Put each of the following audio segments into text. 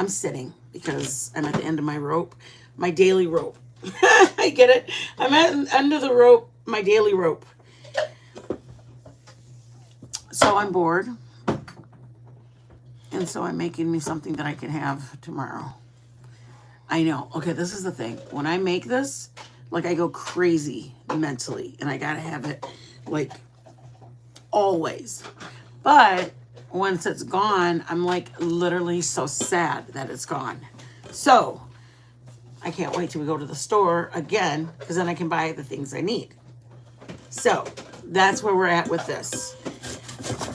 I'm sitting because I'm at the end of my rope, my daily rope. I get it. I'm at the end of the rope, my daily rope. So I'm bored. And so I'm making me something that I can have tomorrow. I know. Okay, this is the thing. When I make this, like I go crazy mentally and I gotta have it like always. But once it's gone, I'm like literally so sad that it's gone. So I can't wait till we go to the store again because then I can buy the things I need. So that's where we're at with this.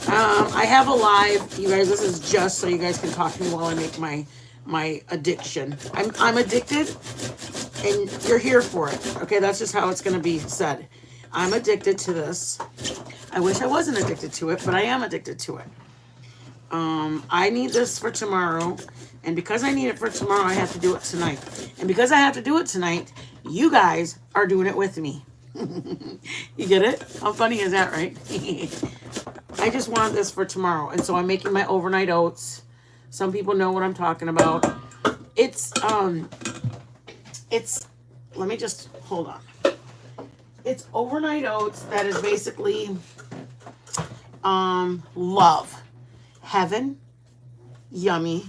I have a live, you guys. This is just so you guys can talk to me while I make my addiction. I'm addicted, and you're here for it. Okay, that's just how it's gonna be said. I'm addicted to this. I wish I wasn't addicted to it, but I am addicted to it. I need this for tomorrow, and because I need it for tomorrow, I have to do it tonight. And because I have to do it tonight, you guys are doing it with me. You get it? How funny is that, right? I just want this for tomorrow, and so I'm making my overnight oats. Some people know what I'm talking about. It's let me just hold on. It's overnight oats that is basically love, heaven, yummy.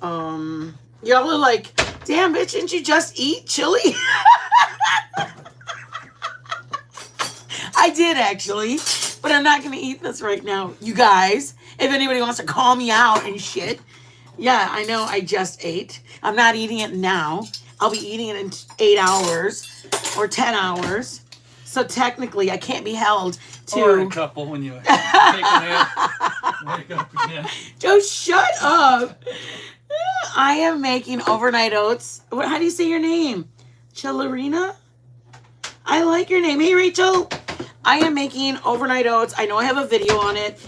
Y'all are like, damn bitch, didn't you just eat chili? I did actually, but I'm not gonna eat this right now, you guys. If anybody wants to call me out and shit, yeah, I know I just ate. I'm not eating it now. I'll be eating it in 8 hours or 10 hours. So technically, I can't be held to. Or a couple when you take a nap, wake up again. Joe, shut up. I am making overnight oats. How do you say your name? Chilarina? I like your name. Hey, Rachel. I am making overnight oats. I know I have a video on it.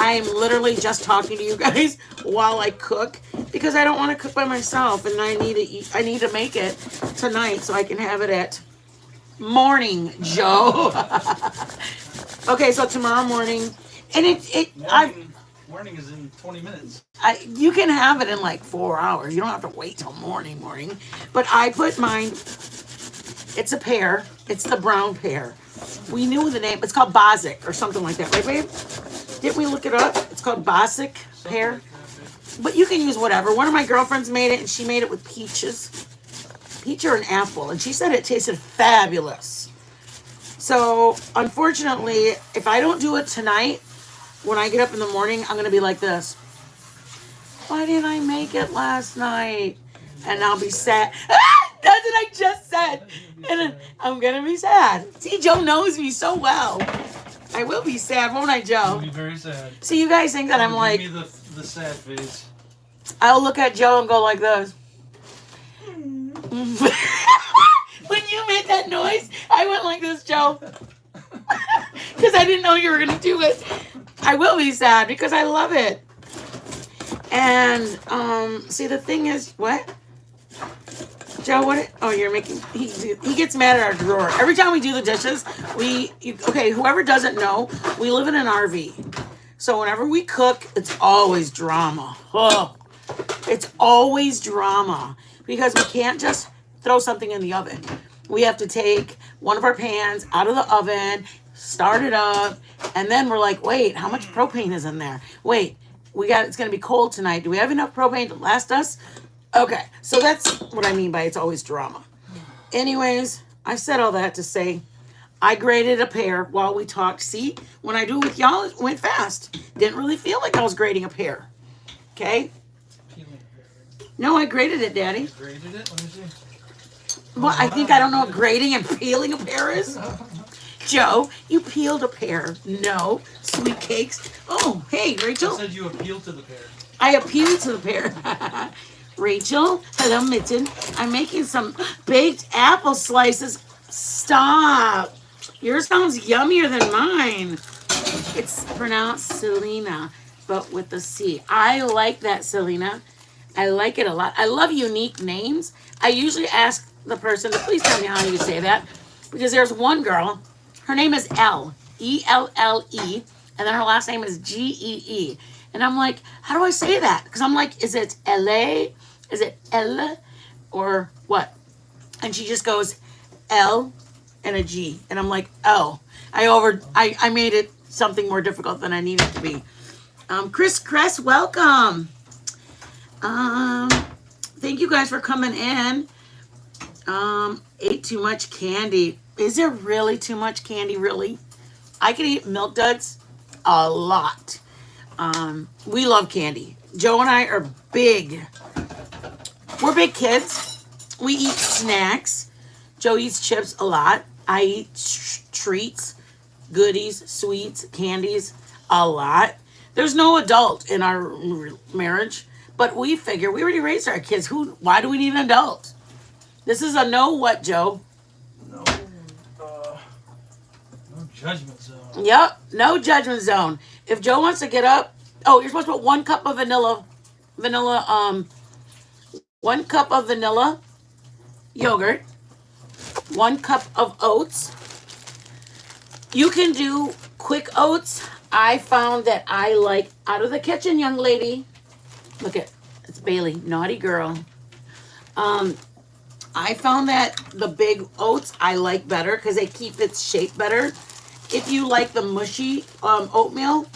I'm literally just talking to you guys while I cook because I don't want to cook by myself, and I need to eat. I need to make it tonight so I can have it at morning, Joe. Okay, so tomorrow morning, and morning is in 20 minutes. You can have it in like 4 hours. You don't have to wait till morning. But I put mine. It's a pear. It's the brown pear. We knew the name. It's called Basic or something like that, right, babe? Didn't we look it up? It's called Basic pear. But you can use whatever. One of my girlfriends made it, and she made it with peaches. Peach or an apple. And she said it tasted fabulous. So, unfortunately, if I don't do it tonight, when I get up in the morning, I'm going to be like this. Why didn't I make it last night? And I'll be sad. That's what I just said. And I'm going to be sad. See, Joe knows me so well. I will be sad, won't I, Joe? You'll be very sad. So you guys think that I'm like... Give me the sad face. I'll look at Joe and go like this. When you made that noise, I went like this, Joe. Because I didn't know you were going to do it. I will be sad because I love it. And, see, the thing is... What? Joe, what? Oh, you're making... He gets mad at our drawer. Every time we do the dishes, okay, whoever doesn't know, we live in an RV. So whenever we cook, it's always drama. Oh, it's always drama. Because we can't just throw something in the oven. We have to take one of our pans out of the oven, start it up, and then we're like, wait, how much propane is in there? Wait, it's going to be cold tonight. Do we have enough propane to last us? Okay, so that's what I mean by it's always drama. Anyways, I said all that to say I graded a pear while we talked. See, when I do it with y'all, it went fast. Didn't really feel like I was grading a pear. Okay? No, I graded it, Daddy. You graded it? Let me see. Well, I think I don't know what grading and peeling a pear is. Joe, you peeled a pear. No, sweet cakes. Oh, hey, Rachel. I said you appealed to the pear. I appealed to the pear. Rachel, hello, Mitten. I'm making some baked apple slices. Stop. Yours sounds yummier than mine. It's pronounced Selena, but with the C. I like that, Selena. I like it a lot. I love unique names. I usually ask the person to please tell me how you say that. Because there's one girl, her name is Elle, E-L-L-E, and then her last name is G-E-E. And I'm like, how do I say that? Because I'm like, is it LA? Is it L? Or what? And she just goes, L and a G. And I'm like, oh. I made it something more difficult than I needed to be. Chris Cress, welcome. Thank you guys for coming in. Ate too much candy. Is there really too much candy? Really? I can eat Milk Duds a lot. We love candy. Joe and I are big. We're big kids. We eat snacks. Joe eats chips a lot. I eat treats, goodies, sweets, candies a lot. There's no adult in our marriage, but we figure we already raised our kids. Why do we need an adult? This is a no what, Joe? No, no judgment zone. Yep, no judgment zone. If Joe wants to get up, oh, you're supposed to put 1 cup of vanilla, 1 cup of vanilla yogurt, 1 cup of oats. You can do quick oats. I found that I like out of the kitchen, young lady. Look at it's Bailey, naughty girl. I found that the big oats I like better because they keep its shape better. If you like the mushy oatmeal,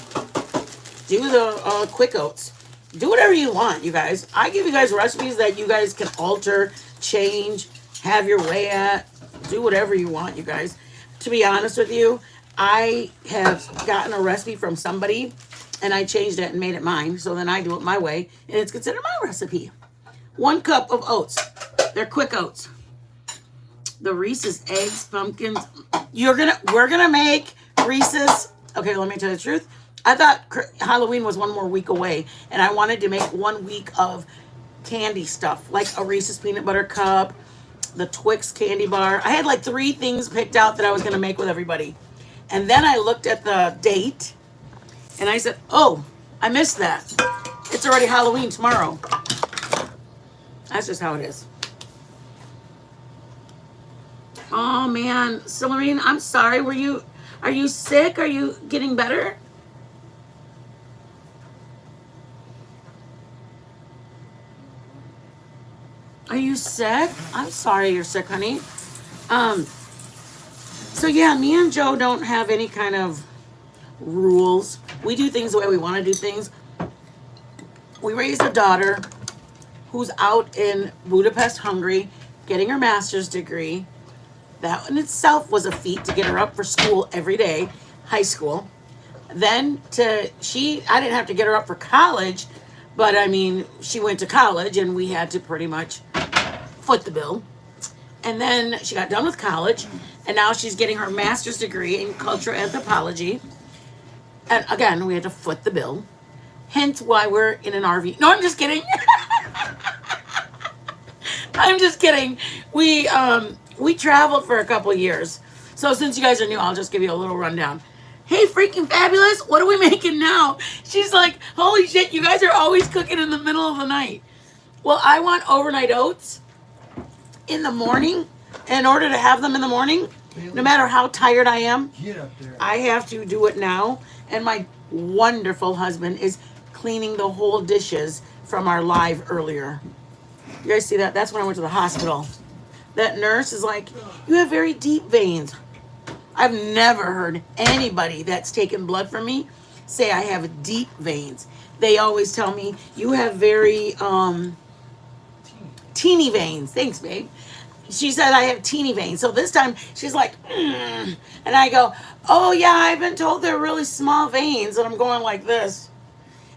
do the quick oats. Do whatever you want, you guys. I give you guys recipes that you guys can alter, change, have your way at. Do whatever you want, you guys. To be honest with you, I have gotten a recipe from somebody and I changed it and made it mine. So then I do it my way and it's considered my recipe. 1 cup of oats. They're quick oats. The Reese's eggs, pumpkins. We're gonna make Reese's. Okay, let me tell you the truth. I thought Halloween was 1 more week away, and I wanted to make 1 week of candy stuff, like a Reese's peanut butter cup, the Twix candy bar. I had like 3 things picked out that I was gonna make with everybody, and then I looked at the date, and I said, "Oh, I missed that. It's already Halloween tomorrow." That's just how it is. Oh man, Celerine, I'm sorry. Are you sick? Are you getting better? Are you sick? I'm sorry you're sick, honey. So yeah, me and Joe don't have any kind of rules. We do things the way we want to do things. We raised a daughter who's out in Budapest, Hungary, getting her master's degree. That in itself was a feat to get her up for school every day, high school. Then I didn't have to get her up for college, but I mean, she went to college and we had to pretty much foot the bill. And then she got done with college and now she's getting her master's degree in cultural anthropology. And again, we had to foot the bill. Hence why we're in an RV. No, I'm just kidding. I'm just kidding. We traveled for a couple years. So since you guys are new, I'll just give you a little rundown. Hey, freaking fabulous. What are we making now? She's like, holy shit, you guys are always cooking in the middle of the night. Well, I want overnight oats in the morning. In order to have them in the morning, no matter how tired I am, Get up there. I have to do it now. And my wonderful husband is cleaning the whole dishes from our live earlier. You guys see that? That's when I went to the hospital. That nurse is like, you have very deep veins. I've never heard anybody that's taken blood from me say I have deep veins. They always tell me you have very teeny veins. Thanks, babe. She said I have teeny veins. So this time she's like, and I go, oh yeah, I've been told they're really small veins. And I'm going like this.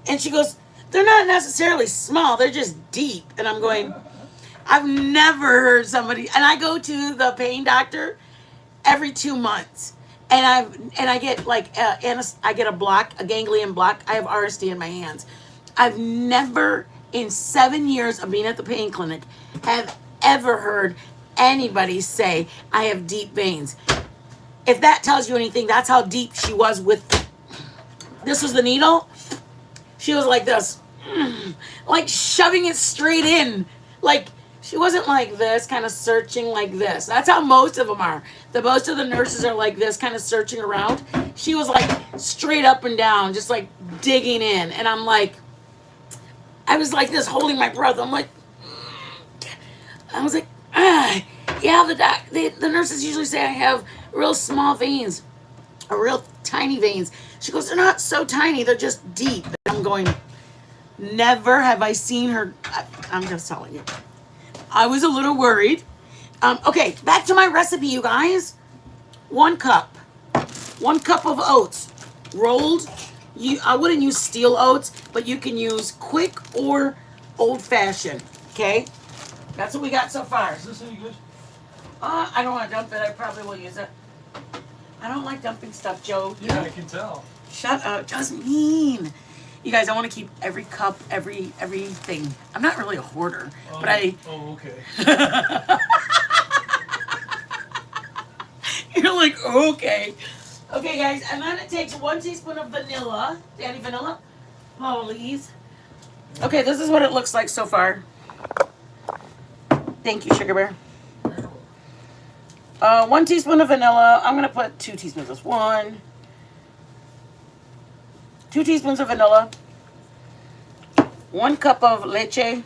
And she goes, they're not necessarily small. They're just deep. And I'm going, I've never heard somebody, and I go to the pain doctor every 2 months, and I get like I get a ganglion block. I have RSD in my hands. I've never in 7 years of being at the pain clinic have ever heard anybody say I have deep veins. If that tells you anything, that's how deep she was with. This was the needle. She was like this, like shoving it straight in, like. She wasn't like this, kind of searching like this. That's how most of them are. Most of the nurses are like this, kind of searching around. She was like straight up and down, just like digging in, and I'm like, I was like this, holding my breath. I'm like, I was like, yeah. The nurses usually say I have real small veins, or real tiny veins. She goes, they're not so tiny, they're just deep. And I'm going, never have I seen her. I'm just telling you. I was a little worried. Okay, back to my recipe, you guys. 1 cup. 1 cup of oats. Rolled. I wouldn't use steel oats, but you can use quick or old-fashioned. Okay? That's what we got so far. Is this any good? I don't want to dump it. I probably will use it. I don't like dumping stuff, Joe. Yeah, I can tell. Shut up. Just mean. You guys, I want to keep every cup, everything. I'm not really a hoarder, but I... Oh, okay. You're like, okay. Okay, guys, and then it takes 1 teaspoon of vanilla. Daddy, vanilla? Please. Okay, this is what it looks like so far. Thank you, Sugar Bear. 1 teaspoon of vanilla. I'm going to put 2 teaspoons. That's 1. 2 teaspoons of vanilla. 1 cup of leche.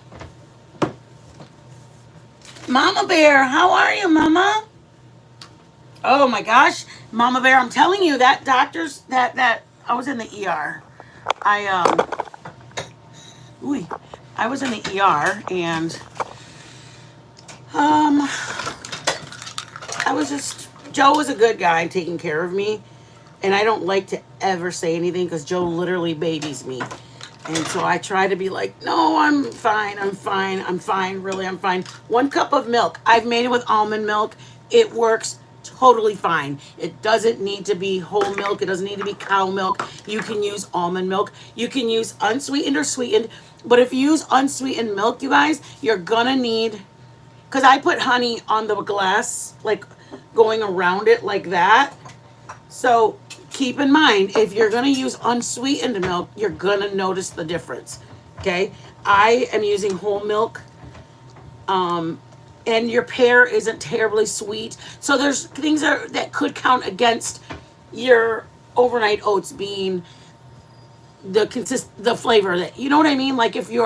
Mama Bear, how are you, Mama? Oh my gosh, Mama Bear, I'm telling you, that doctor's, that I was in the ER. I was in the ER, and, Joe was a good guy taking care of me, and I don't like to ever say anything, because Joe literally babies me. And so I try to be like, no, I'm fine, really, I'm fine. 1 cup of milk. I've made it with almond milk. It works totally fine. It doesn't need to be whole milk. It doesn't need to be cow milk. You can use almond milk. You can use unsweetened or sweetened. But if you use unsweetened milk, you guys, you're gonna need, because I put honey on the glass, like going around it like that. So keep in mind, if you're going to use unsweetened milk, you're going to notice the difference. Okay? I am using whole milk. And your pear isn't terribly sweet. So there's things that could count against your overnight oats being the flavor that, you know what I mean? Like if you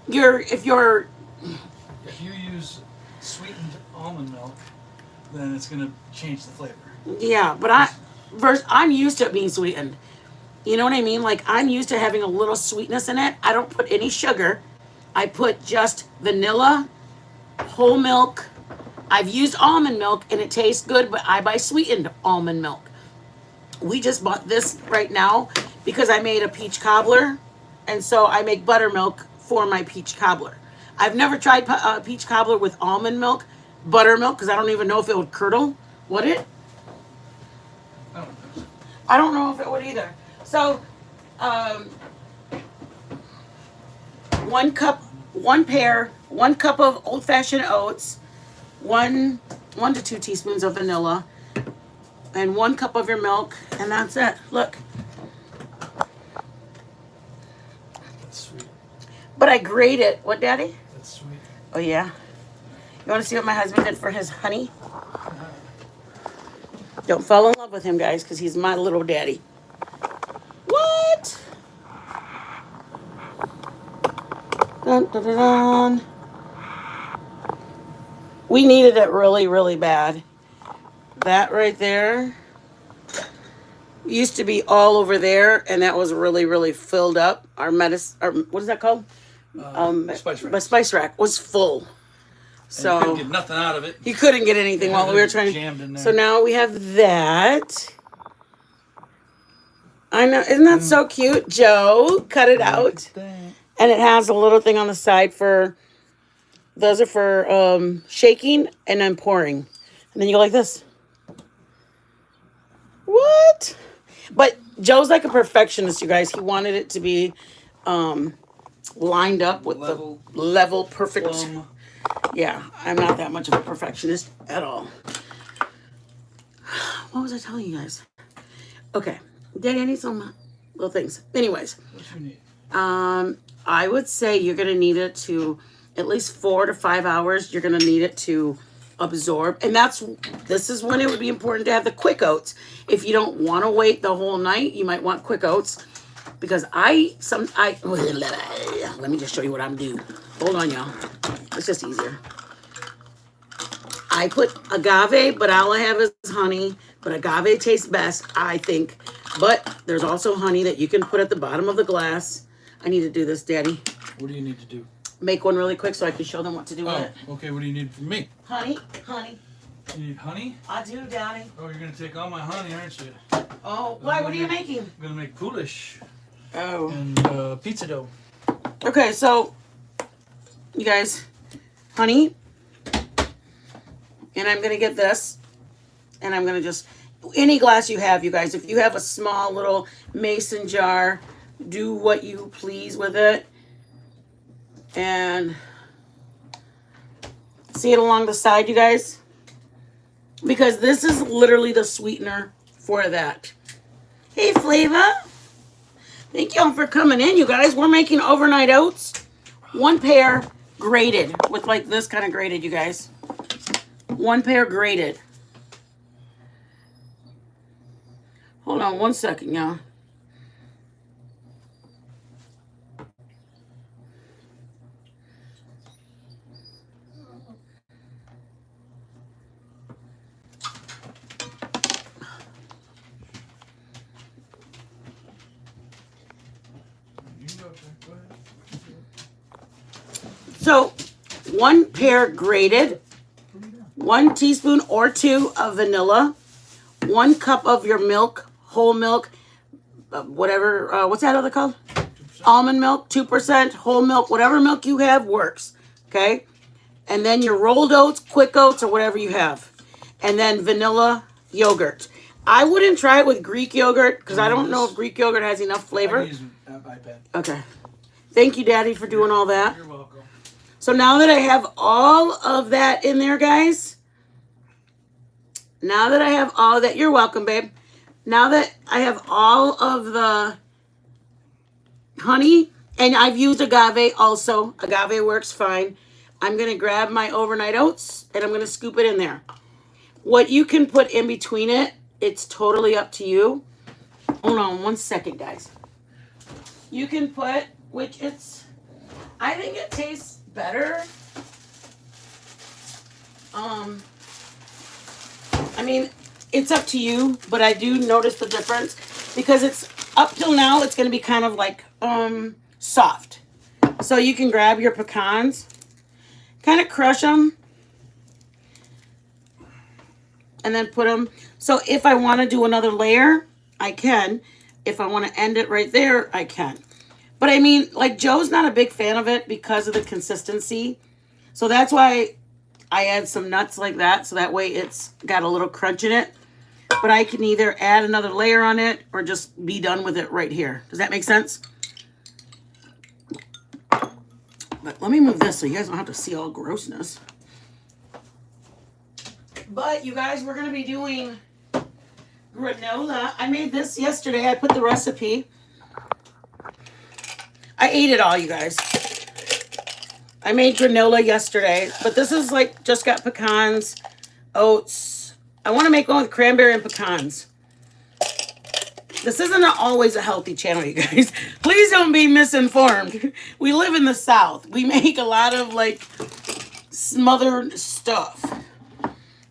use sweetened almond milk, then it's going to change the flavor. Yeah, but I'm used to it being sweetened. You know what I mean? Like, I'm used to having a little sweetness in it. I don't put any sugar. I put just vanilla, whole milk. I've used almond milk, and it tastes good, but I buy sweetened almond milk. We just bought this right now because I made a peach cobbler, and so I make buttermilk for my peach cobbler. I've never tried peach cobbler with almond milk, buttermilk, because I don't even know if it would curdle. Would it? I don't know if it would either. So, 1 cup, 1 pear, 1 cup of old-fashioned oats, 1 to 2 teaspoons of vanilla, and 1 cup of your milk, and that's it. Look. That's sweet. But I grate it. What, Daddy? That's sweet. Oh, yeah? You want to see what my husband did for his honey? Don't fall in love with him, guys, because he's my little daddy. What? Dun, dun, dun, dun. We needed it really, really bad. That right there used to be all over there, and that was really, really filled up. Our medicine, what is that called? Spice rack. My spice rack was full. So you couldn't get nothing out of it. You couldn't get anything while we were trying jammed in there. So now we have that. I know, isn't that so cute? Joe, cut it out. And it has a little thing on the side for, those are for shaking and then pouring. And then you go like this. What? But Joe's like a perfectionist, you guys. He wanted it to be lined up with the level, perfect. Plum. Yeah, I'm not that much of a perfectionist at all. What was I telling you guys? Okay, Daddy, I need some little things. Anyways, What you need? I would say you're gonna need it to at least 4 to 5 hours. You're gonna need it to absorb, and this is when it would be important to have the quick oats. If you don't want to wait the whole night, you might want quick oats. because let me just show you what I'm doing. Hold on, y'all. It's just easier. I put agave, but all I have is honey. But agave tastes best, I think. But there's also honey that you can put at the bottom of the glass. I need to do this, Daddy. What do you need to do? Make one really quick so I can show them what to do with it. Okay. What do you need from me? Honey. You need honey? I do, Daddy. Oh, you're gonna take all my honey, aren't you? Oh, why? What are you making? I'm gonna make poolish. Oh. And pizza dough. Okay, so you guys, honey, and I'm gonna get this, and I'm gonna just any glass you have, you guys. If you have a small little mason jar, do what you please with it, and see it along the side, you guys, because this is literally the sweetener for that. Hey, Flava. Thank y'all for coming in, you guys. We're making overnight oats. 1 pair grated with like this kind of grated, you guys. 1 pair grated. Hold on 1 second, y'all. So 1 pair grated, 1 teaspoon or 2 of vanilla, 1 cup of your milk, whole milk, whatever, what's that other called? 2%. Almond milk, 2%, whole milk, whatever milk you have works, okay? And then your rolled oats, quick oats, or whatever you have. And then vanilla yogurt. I wouldn't try it with Greek yogurt because I don't know if Greek yogurt has enough flavor. I use an iPad. Okay. Thank you, Daddy, for doing all that. You're welcome. So now that I have all of that in there, guys, now that I have all that, you're welcome, babe. Now that I have all of the honey, and I've used agave also. Agave works fine. I'm going to grab my overnight oats, and I'm going to scoop it in there. What you can put in between it, it's totally up to you. Hold on 1 second, guys. You can put, I think it tastes better. I mean, it's up to you, but I do notice the difference because it's up till now, it's going to be kind of like soft. So you can grab your pecans, kind of crush them, and then put them. So if I want to do another layer, I can. If I want to end it right there, I can. But I mean, like Joe's not a big fan of it because of the consistency. So that's why I add some nuts like that. So that way it's got a little crunch in it. But I can either add another layer on it or just be done with it right here. Does that make sense? But let me move this so you guys don't have to see all grossness. But you guys, we're going to be doing granola. I made this yesterday. I put the recipe. I ate it all, you guys. I made granola yesterday. But this is like, just got pecans, oats. I want to make one with cranberry and pecans. This isn't always a healthy channel, you guys. Please don't be misinformed. We live in the South. We make a lot of like smothered stuff.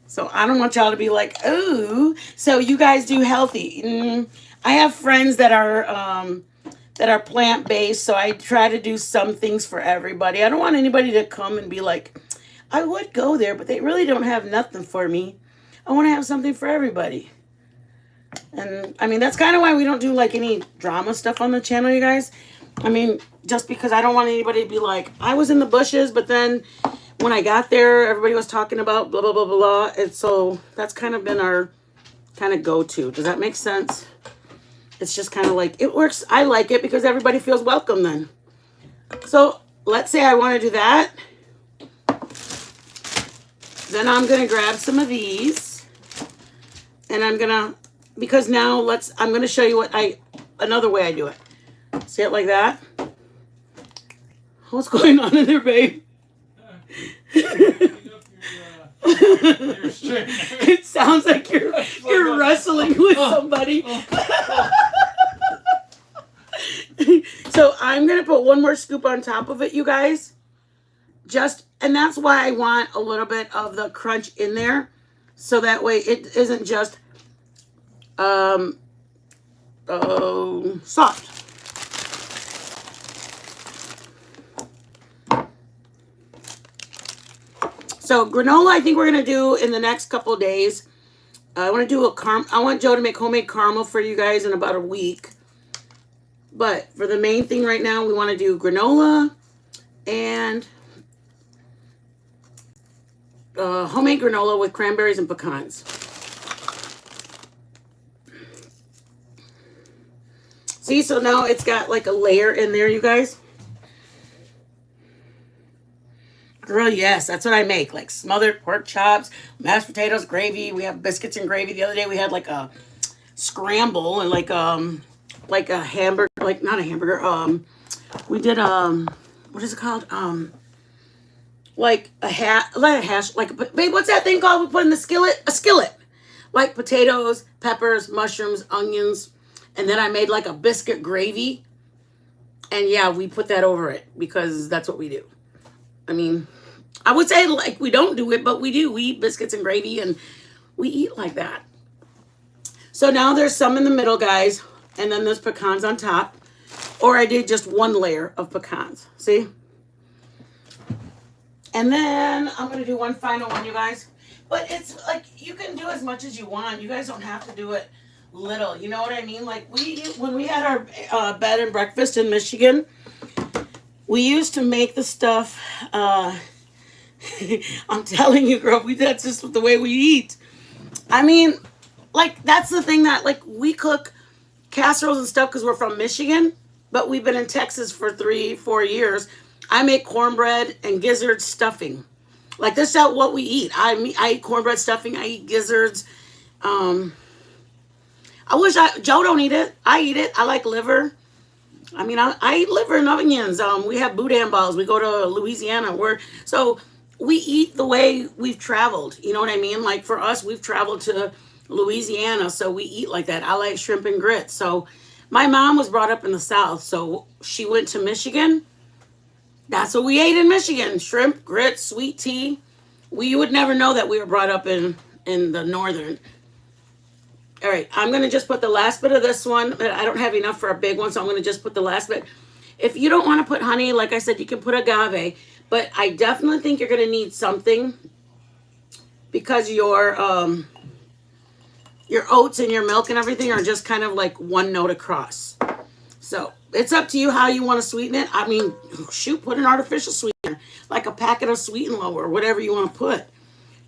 So I don't want y'all to be like, ooh, so you guys do healthy. I have friends that are plant-based, so I try to do some things for everybody. I don't want anybody to come and be like, I would go there, but they really don't have nothing for me. I want to have something for everybody. And I mean, that's kind of why we don't do like any drama stuff on the channel, you guys. I mean, just because I don't want anybody to be like, I was in the bushes, but then when I got there, everybody was talking about blah, blah, blah, blah. And so that's kind of been our kind of go-to. Does that make sense? It's just kind of like, it works. I like it because everybody feels welcome then. So let's say I want to do that. Then I'm going to grab some of these. And I'm going to, because now I'm going to show you another way I do it. See it like that? What's going on in there, babe? It sounds like you're wrestling with somebody. So I'm going to put one more scoop on top of it, you guys. And that's why I want a little bit of the crunch in there. So that way it isn't just soft. So granola, I think we're going to do in the next couple of days. I want to do I want Joe to make homemade caramel for you guys in about a week. But for the main thing right now, we want to do granola and homemade granola with cranberries and pecans. See, so now it's got like a layer in there, you guys. Girl, yes, that's what I make. Like smothered pork chops, mashed potatoes, gravy. We have biscuits and gravy. The other day we had like a scramble and like a hamburger, like not a hamburger. We did what is it called? Like a hash, like babe, what's that thing called? We put in the skillet? A skillet. Like potatoes, peppers, mushrooms, onions, and then I made like a biscuit gravy. And yeah, we put that over it because that's what we do. I mean, I would say like we don't do it, but we do. We eat biscuits and gravy and we eat like that. So now there's some in the middle, guys, and then there's pecans on top. Or I did just one layer of pecans. See? And then I'm going to do one final one, you guys. But it's like you can do as much as you want. You guys don't have to do it little. You know what I mean? Like when we had our bed and breakfast in Michigan, we used to make the stuff. I'm telling you, girl, that's just the way we eat. I mean, like that's the thing that like we cook casseroles and stuff because we're from Michigan, but we've been in Texas for 3-4 years. I make cornbread and gizzard stuffing. Like this is what we eat. I eat cornbread stuffing. I eat gizzards. Joe don't eat it. I eat it. I like liver. I mean, I eat liver and onions. We have boudin balls. We go to Louisiana. So we eat the way we've traveled. You know what I mean? Like for us, we've traveled to Louisiana, so we eat like that. I like shrimp and grits. So my mom was brought up in the South, so she went to Michigan. That's what we ate in Michigan. Shrimp, grits, sweet tea. We would never know that we were brought up in the northern. All right, I'm going to just put the last bit of this one. But I don't have enough for a big one, so I'm going to just put the last bit. If you don't want to put honey, like I said, you can put agave. But I definitely think you're going to need something because your oats and your milk and everything are just kind of like one note across. So it's up to you how you want to sweeten it. I mean, shoot, put an artificial sweetener, like a packet of Sweet and Low or whatever you want to put.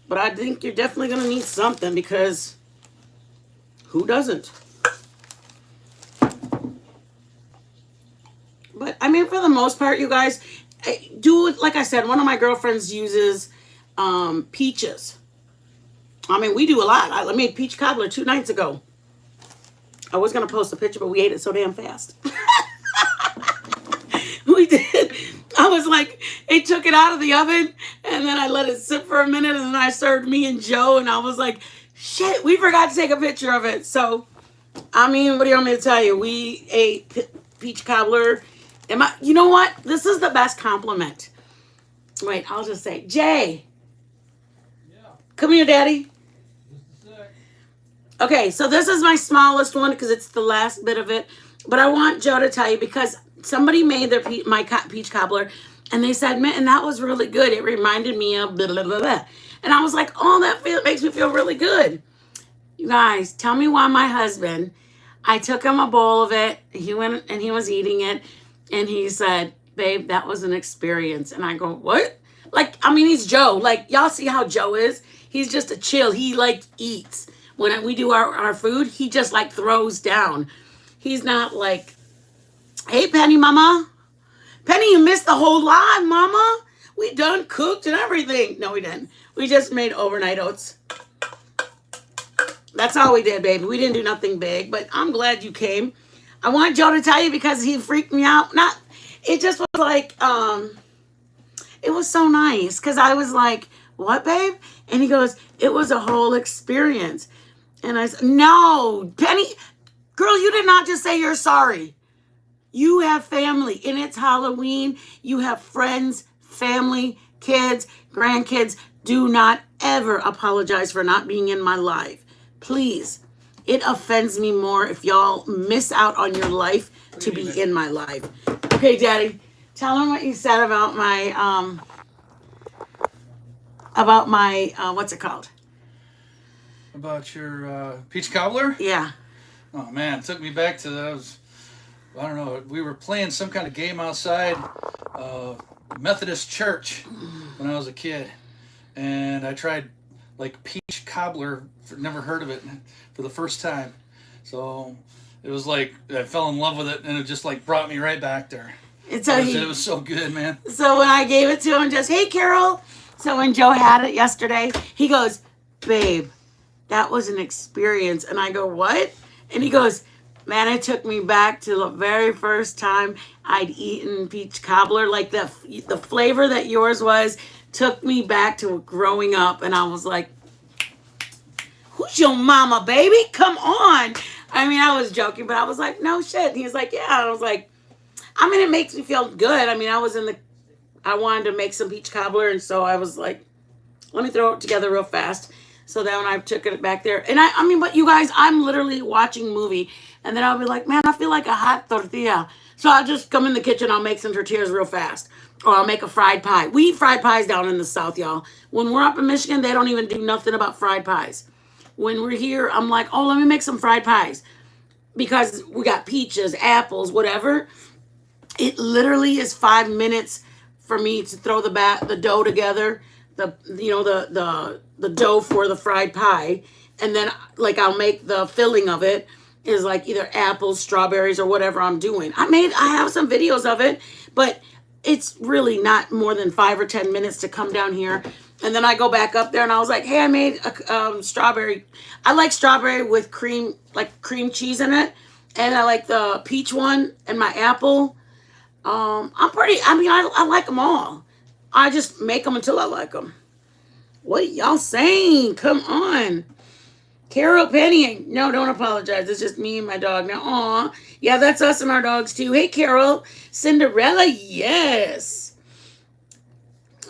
But I think you're definitely going to need something because who doesn't? But I mean, for the most part, you guys do it. Like I said, one of my girlfriends uses peaches. I mean, we do a lot. I made peach cobbler 2 nights ago. I was going to post a picture, but we ate it so damn fast. We did. I was like, it took it out of the oven, and then I let it sit for a minute, and then I served me and Joe, and I was like, shit, we forgot to take a picture of it. So, I mean, what do you want me to tell you? We ate peach cobbler. You know what? This is the best compliment. Wait, I'll just say, Jay. Yeah. Come here, Daddy. Just a sec. Okay, so this is my smallest one because it's the last bit of it. But I want Joe to tell you because somebody made my peach cobbler, and they said, man, that was really good. It reminded me of blah, blah, blah, blah. And I was like, oh, that makes me feel really good. You guys, tell me why my husband, I took him a bowl of it. He went and he was eating it. And he said, babe, that was an experience. And I go, what? Like, I mean, he's Joe. Like, y'all see how Joe is? He's just a chill. He, like, eats. When we do our food, he just, like, throws down. He's not like, hey, Penny, mama. Penny, you missed the whole live, mama. We done cooked and everything. No, we didn't. We just made overnight oats. That's all we did, baby. We didn't do nothing big, but I'm glad you came. I want Joe to tell you because he freaked me out. It just was like, it was so nice because I was like, what, babe? And he goes, it was a whole experience. And I said, no, Penny, girl, you did not just say you're sorry. You have family, and it's Halloween. You have friends, family, kids, grandkids. Do not ever apologize for not being in my life. Please. It offends me more if y'all miss out on your life to be in my life. Okay, Daddy, tell them what you said about my what's it called? About your peach cobbler? Yeah. Oh man, it took me back to I don't know. We were playing some kind of game outside Methodist church when I was a kid, and I tried like peach cobbler. Never heard of it for the first time, so it was like I fell in love with it, and it just like brought me right back there. It was so good, man. So when I gave it to him, just, hey, Carol. So when Joe had it yesterday, he goes, babe, that was an experience. And I go, what? And he goes, man, it took me back to the very first time I'd eaten peach cobbler. Like the flavor that yours was took me back to growing up. And I was like, who's your mama, baby? Come on. I mean, I was joking, but I was like, no shit. And he was like, yeah. And I was like, I mean, it makes me feel good. I mean, I wanted to make some peach cobbler. And so I was like, let me throw it together real fast. So then when I took it back there, and I mean, but you guys, I'm literally watching a movie, and then I'll be like, man, I feel like a hot tortilla. So I'll just come in the kitchen, I'll make some tortillas real fast. Or I'll make a fried pie. We eat fried pies down in the South, y'all. When we're up in Michigan, they don't even do nothing about fried pies. When we're here, I'm like, oh, let me make some fried pies. Because we got peaches, apples, whatever. It literally is 5 minutes for me to throw the dough together, the dough for the fried pie, and then like I'll make the filling of it is like either apples, strawberries, or whatever I'm doing. I have some videos of it, but it's really not more than 5 or 10 minutes to come down here. And then I go back up there and I was like, hey, I made a strawberry. I like strawberry with cream cheese in it. And I like the peach one and my apple. I like them all. I just make them until I like them. What are y'all saying? Come on. Carol Penny. No, don't apologize. It's just me and my dog. Now, aw. Yeah, that's us and our dogs too. Hey, Carol. Cinderella. Yes.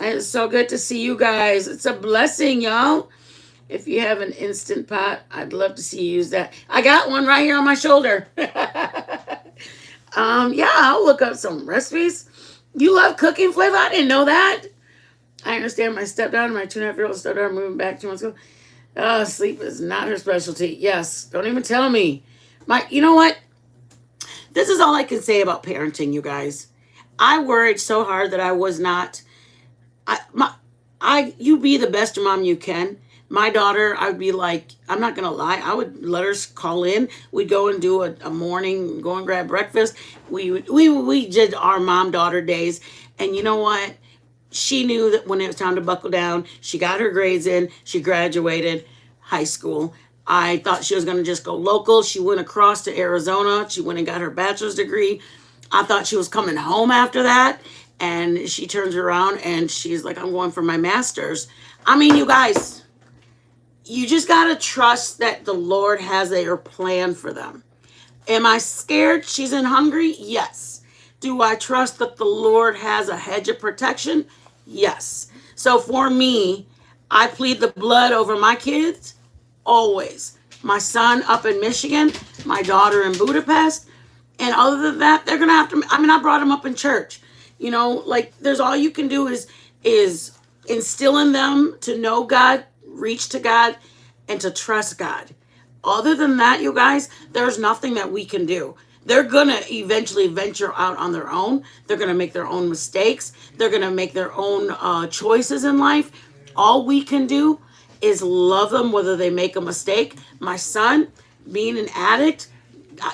It's so good to see you guys. It's a blessing, y'all. If you have an Instant Pot, I'd love to see you use that. I got one right here on my shoulder. Yeah, I'll look up some recipes. You love cooking, Flavor? I didn't know that. I understand my stepdaughter, my 2.5-year-old stepdaughter, moving back 2 months ago. Sleep is not her specialty. Yes, don't even tell me. You know what? This is all I can say about parenting, you guys. I worried so hard that I was not. You be the best mom you can. My daughter, I'd be like, I'm not going to lie. I would let her call in. We'd go and do a morning, go and grab breakfast. We did our mom-daughter days. And you know what? She knew that when it was time to buckle down, she got her grades in. She graduated high school. I thought she was going to just go local. She went across to Arizona. She went and got her bachelor's degree. I thought she was coming home after that. And she turns around and she's like, I'm going for my master's. I mean, you guys, you just got to trust that the Lord has a plan for them. Am I scared she's in hungry? Yes. Do I trust that the Lord has a hedge of protection? Yes. So for me, I plead the blood over my kids always. My son up in Michigan, my daughter in Budapest. And other than that, they're going to have to, I brought them up in church. You know, like there's all you can do is instill in them to know God, reach to God, and to trust God. Other than that, you guys, there's nothing that we can do. They're going to eventually venture out on their own. They're going to make their own mistakes. They're going to make their own choices in life. All we can do is love them, whether they make a mistake. My son, being an addict,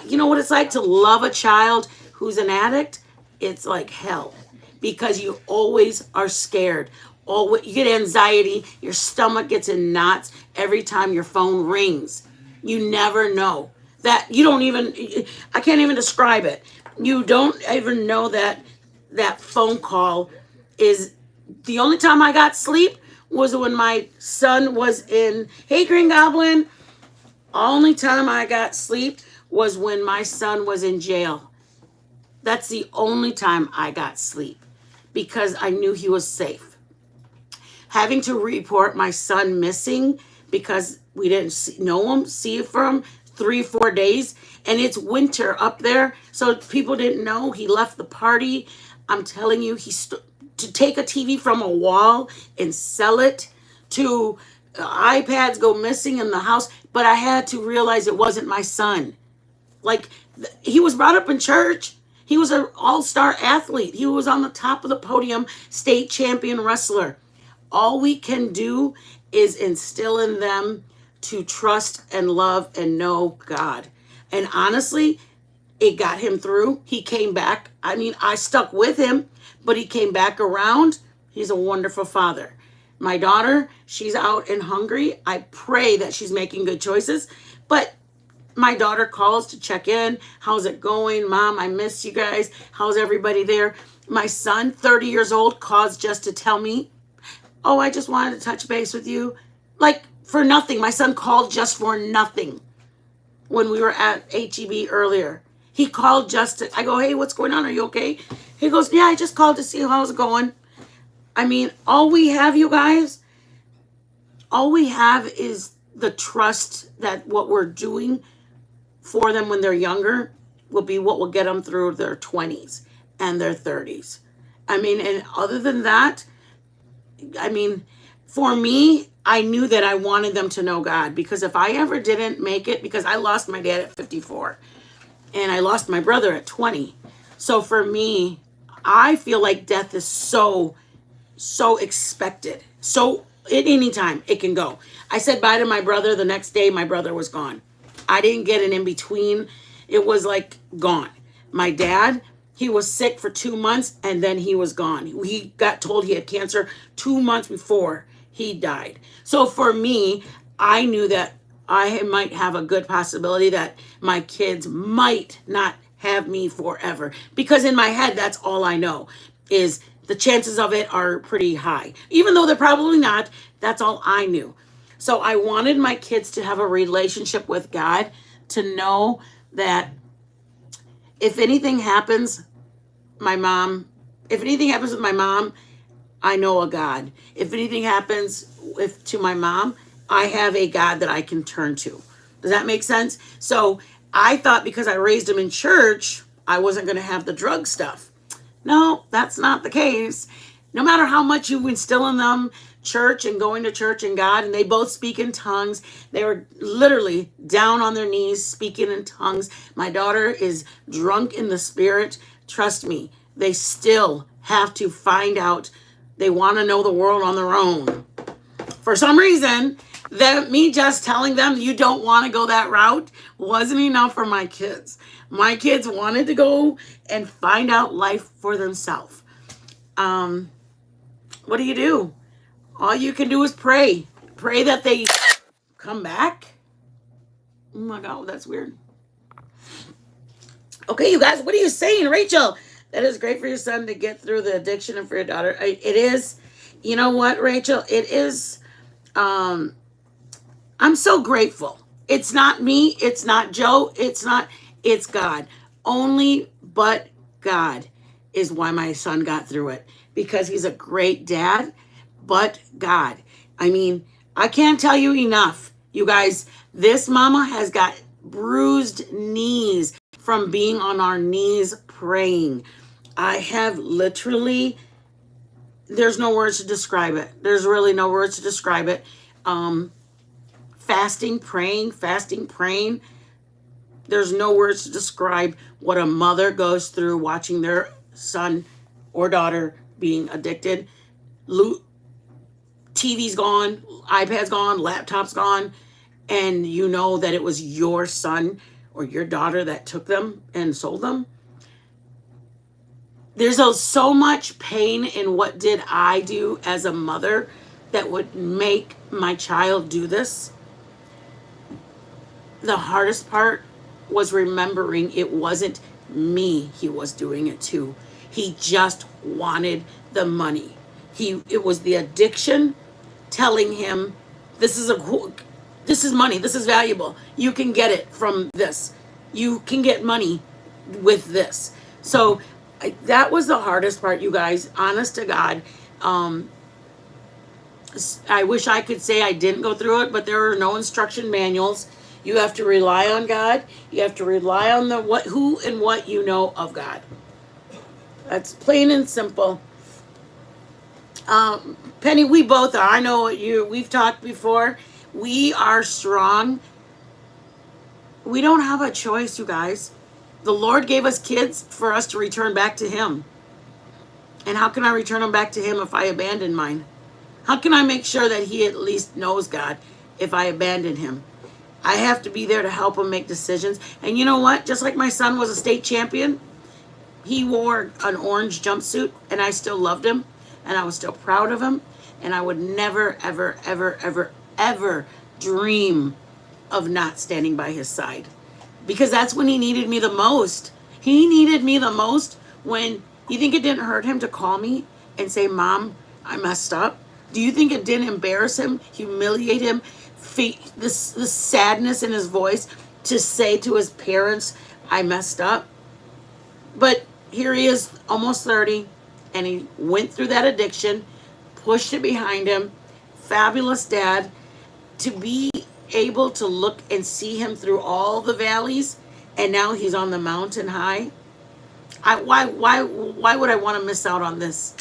you know what it's like to love a child who's an addict? It's like hell because you always are scared. You get anxiety. Your stomach gets in knots every time your phone rings. You never know. That you don't even, I can't even describe it. You don't even know that phone call is, the only time I got sleep was when my son was in, hey Green Goblin, only time I got sleep was when my son was in jail. That's the only time I got sleep because I knew he was safe. Having to report my son missing because we didn't know him, see him for 3 4 days, and it's winter up there, so people didn't know he left the party. I'm telling you, to take a TV from a wall and sell it, to iPads go missing in the house, but I had to realize it wasn't my son. Like, he was brought up in church. He was an all-star athlete. He was on the top of the podium, state champion wrestler. All we can do is instill in them to trust and love and know God. And honestly, it got him through. He came back. I mean, I stuck with him, but he came back around. He's a wonderful father. My daughter, she's out and hungry. I pray that she's making good choices. But my daughter calls to check in. How's it going? Mom, I miss you guys. How's everybody there? My son, 30 years old, calls just to tell me, oh, I just wanted to touch base with you. Like, for nothing. My son called just for nothing when we were at HEB earlier. He called just to, I go, hey, what's going on? Are you okay? He goes, yeah, I just called to see how's it going. I mean, all we have, you guys, all we have is the trust that what we're doing for them when they're younger will be what will get them through their 20s and their 30s. I mean, and other than that, I mean, for me, I knew that I wanted them to know God, because if I ever didn't make it, because I lost my dad at 54 and I lost my brother at 20. So for me, I feel like death is so expected. So at any time it can go. I said bye to my brother. The next day, my brother was gone. I didn't get an in between. It was like gone. My dad, he was sick for 2 months and then he was gone. He got told he had cancer 2 months before he died. So for me, I knew that I might have a good possibility that my kids might not have me forever, because in my head, that's all I know is the chances of it are pretty high. Even though they're probably not, that's all I knew. So I wanted my kids to have a relationship with God, to know that if anything happens, if anything happens with my mom, I know a God. If anything happens to my mom, I have a God that I can turn to. Does that make sense? So I thought because I raised them in church, I wasn't going to have the drug stuff. No, that's not the case. No matter how much you instill in them church and going to church and God, and they both speak in tongues. They were literally down on their knees speaking in tongues. My daughter is drunk in the spirit. Trust me, they still have to find out. They want to know the world on their own. For some reason, me just telling them you don't want to go that route wasn't enough for my kids. My kids wanted to go and find out life for themselves. What do? All you can do is pray. Pray that they come back. Oh my God, that's weird. Okay, you guys, what are you saying, Rachel? That is great for your son to get through the addiction, and for your daughter. It is. You know what, Rachel? It is. I'm so grateful. It's not me. It's not Joe. It's God. Only but God is why my son got through it, because he's a great dad, but God. I mean, I can't tell you enough. You guys, this mama has got bruised knees from being on our knees praying. I have literally, there's no words to describe it. There's really no words to describe it. Fasting, praying. There's no words to describe what a mother goes through watching their son or daughter being addicted. TV's gone, iPad's gone, laptop's gone, and you know that it was your son or your daughter that took them and sold them. There's so much pain in what did I do as a mother that would make my child do this. The hardest part was remembering it wasn't me he was doing it to. He just wanted the money. It was the addiction telling him, this is money, this is valuable. You can get it from this. You can get money with this. So that was the hardest part, you guys, honest to God. I wish I could say I didn't go through it, but there are no instruction manuals. You have to rely on God. You have to rely on the what, who, and what you know of God. That's plain and simple. Penny, we both are. I know you. We've talked before. We are strong. We don't have a choice, you guys. The Lord gave us kids for us to return back to Him. And how can I return them back to Him if I abandon mine? How can I make sure that he at least knows God if I abandon him? I have to be there to help him make decisions. And you know what? Just like my son was a state champion, he wore an orange jumpsuit and I still loved him and I was still proud of him. And I would never, ever, ever, ever, ever dream of not standing by his side. Because that's when he needed me the most. He needed me the most when, you think it didn't hurt him to call me and say, Mom, I messed up? Do you think it didn't embarrass him, humiliate him, this sadness in his voice to say to his parents, I messed up? But here he is, almost 30, and he went through that addiction, pushed it behind him. Fabulous dad. To be able to look and see him through all the valleys, and now he's on the mountain high. Why would I want to miss out on this?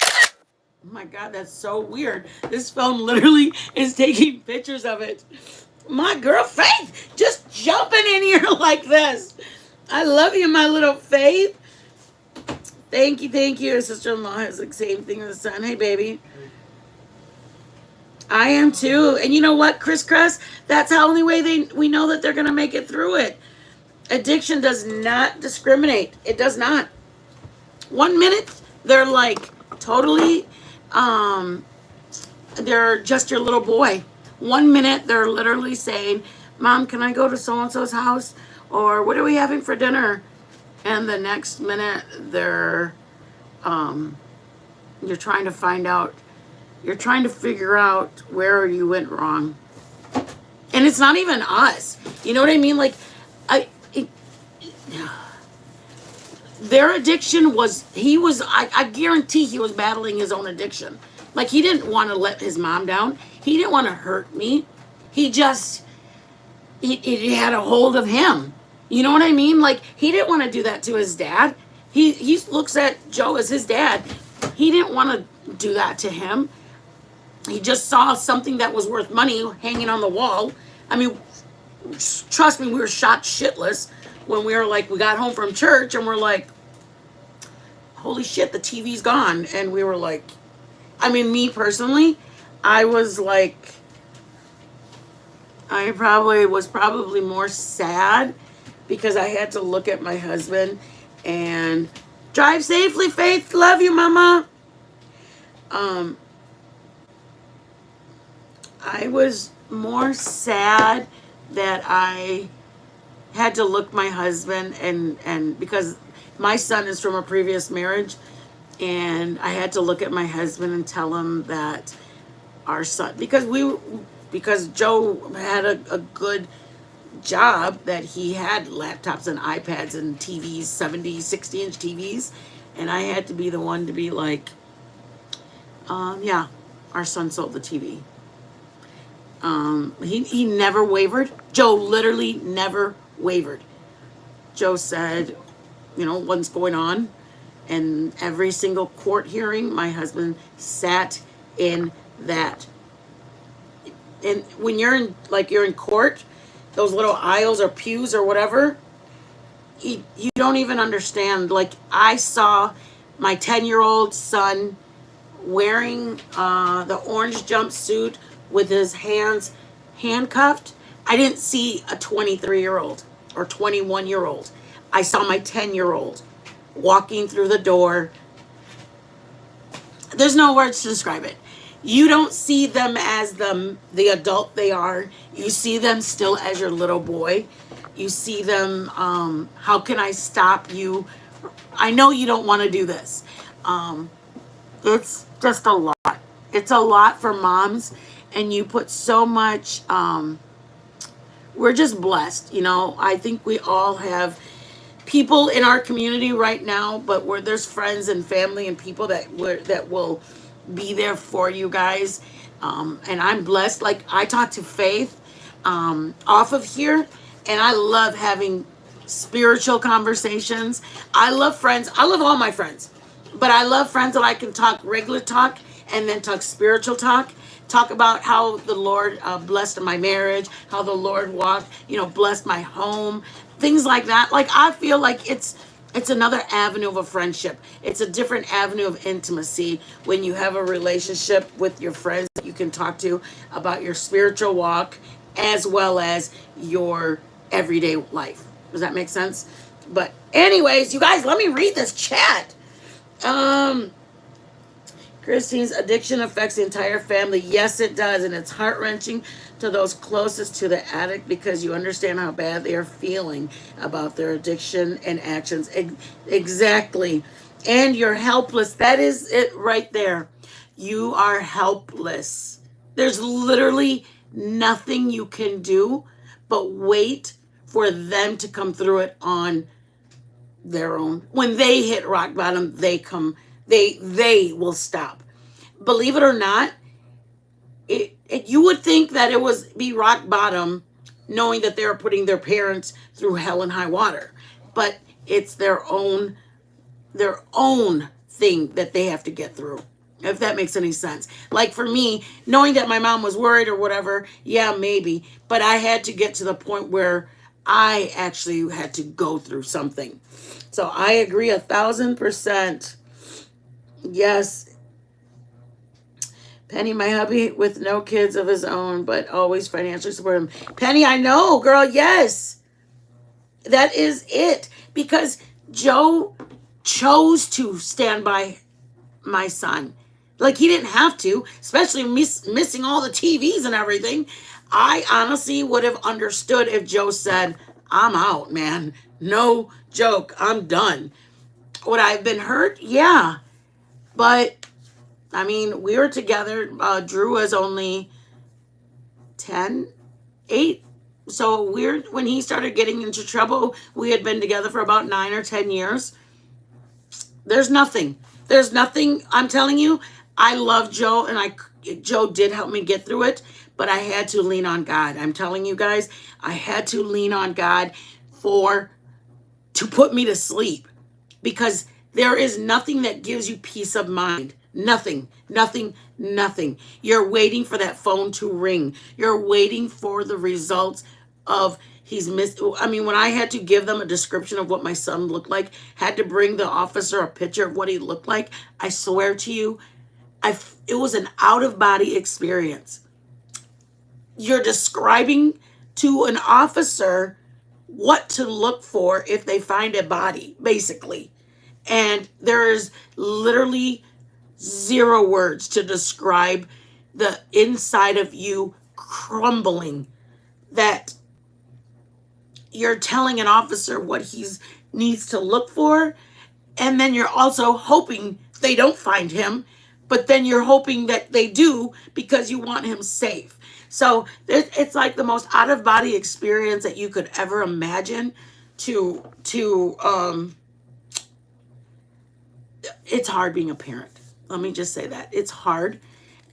Oh my God, that's so weird. This phone literally is taking pictures of it. My girl Faith just jumping in here like this. I love you, my little Faith. Thank you, thank you. Her sister-in-law has the same thing as the son. Hey, baby. I am too. And you know what, Crisscross? That's the only way we know that they're going to make it through it. Addiction does not discriminate. It does not. 1 minute, they're like totally... they're just your little boy. 1 minute they're literally saying, Mom, can I go to so-and-so's house? Or what are we having for dinner? And the next minute they're you're trying to find out, you're trying to figure out where you went wrong. And it's not even us. You know what I mean? Like their addiction was, I guarantee he was battling his own addiction. Like, he didn't want to let his mom down. He didn't want to hurt me. He just, it had a hold of him. You know what I mean? Like, he didn't want to do that to his dad. He looks at Joe as his dad. He didn't want to do that to him. He just saw something that was worth money hanging on the wall. I mean, trust me, we were shot shitless when we got home from church and we're like, holy shit, the TV's gone. And we were like, I mean, me personally, I was like, I was probably more sad because I had to look at my husband and drive safely, Faith. Love you, Mama. I was more sad that I had to look my husband and because my son is from a previous marriage, and I had to look at my husband and tell him that our son, because Joe had a good job, that he had laptops and iPads and TVs, 70, 60-inch TVs, and I had to be the one to be like, yeah, our son sold the TV. He never wavered. Joe literally never wavered. Joe said, you know, what's going on? And every single court hearing, my husband sat in that. And when you're in court, those little aisles or pews or whatever, you don't even understand. Like, I saw my 10-year-old son wearing the orange jumpsuit with his hands handcuffed. I didn't see a 23-year-old or 21-year-old. I saw my 10-year-old walking through the door. There's no words to describe it. You don't see them as the adult they are. You see them still as your little boy. You see them, how can I stop you? I know you don't want to do this. It's just a lot. It's a lot for moms, and you put so much, we're just blessed. You know, I think we all have people in our community right now, but where there's friends and family and people that will be there for you guys. And I'm blessed. Like I talk to Faith off of here, and I love having spiritual conversations. I love friends. I love all my friends, but I love friends that I can talk regular talk and then talk spiritual talk. Talk about how the Lord blessed my marriage, how the Lord walked, blessed my home, things like that. Like I feel like it's another avenue of a friendship. It's a different avenue of intimacy when you have a relationship with your friends that you can talk to about your spiritual walk as well as your everyday life. Does that make sense? But anyways, you guys, let me read this chat. Christine's addiction affects the entire family. Yes, it does. And it's heart-wrenching to those closest to the addict because you understand how bad they are feeling about their addiction and actions. Exactly. And you're helpless. That is it right there. You are helpless. There's literally nothing you can do but wait for them to come through it on their own. When they hit rock bottom, they will stop. Believe it or not, you would think that it was be rock bottom knowing that they're putting their parents through hell and high water. But it's their own thing that they have to get through. If that makes any sense. Like for me, knowing that my mom was worried or whatever, yeah, maybe. But I had to get to the point where I actually had to go through something. So I agree 1,000%. Yes. Penny, my hubby with no kids of his own, but always financially support him. Penny, I know, girl, yes. That is it. Because Joe chose to stand by my son. Like he didn't have to, especially missing all the TVs and everything. I honestly would have understood if Joe said, I'm out, man. No joke. I'm done. Would I have been hurt? Yeah. But, I mean, we were together. Drew was only 8. So when he started getting into trouble, we had been together for about 9 or 10 years. There's nothing. I'm telling you, I love Joe, and Joe did help me get through it, but I had to lean on God. I'm telling you guys, I had to lean on God to put me to sleep, because there is nothing that gives you peace of mind. Nothing. You're waiting for that phone to ring. You're waiting for the results of he's missed. I mean, when I had to give them a description of what my son looked like, had to bring the officer a picture of what he looked like, I swear to you, it was an out-of-body experience. You're describing to an officer what to look for if they find a body, basically. And there is literally 0 words to describe the inside of you crumbling, that you're telling an officer what he needs to look for, and then you're also hoping they don't find him, but then you're hoping that they do because you want him safe. So it's like the most out-of-body experience that you could ever imagine. It's hard being a parent. Let me just say that. It's hard.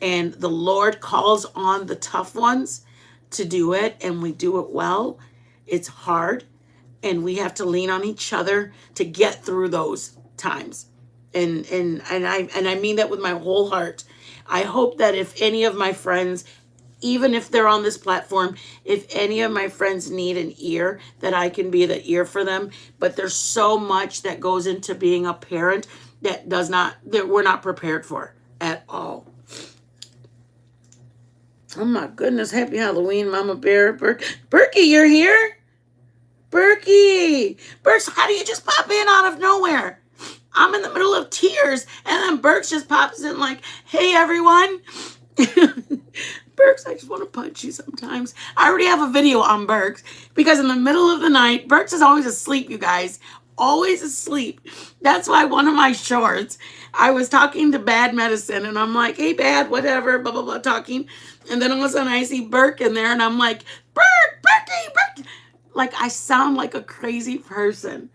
And the Lord calls on the tough ones to do it, and we do it well. It's hard, and we have to lean on each other to get through those times. And I mean that with my whole heart. I hope that if any of my friends, even if they're on this platform, if any of my friends need an ear, that I can be the ear for them. But there's so much that goes into being a parent that we're not prepared for at all. Oh my goodness, happy Halloween, Mama Bear. Berkey, you're here? Berkey! Berks, how do you just pop in out of nowhere? I'm in the middle of tears, and then Berks just pops in like, hey, everyone. Berks, I just want to punch you sometimes. I already have a video on Berks, because in the middle of the night, Berks is always asleep, you guys. Always asleep. That's why one of my shorts, I was talking to Bad Medicine, and I'm like, hey, Bad, whatever, blah, blah, blah, talking. And then all of a sudden I see Burke in there, and I'm like, Berkey. Like, I sound like a crazy person.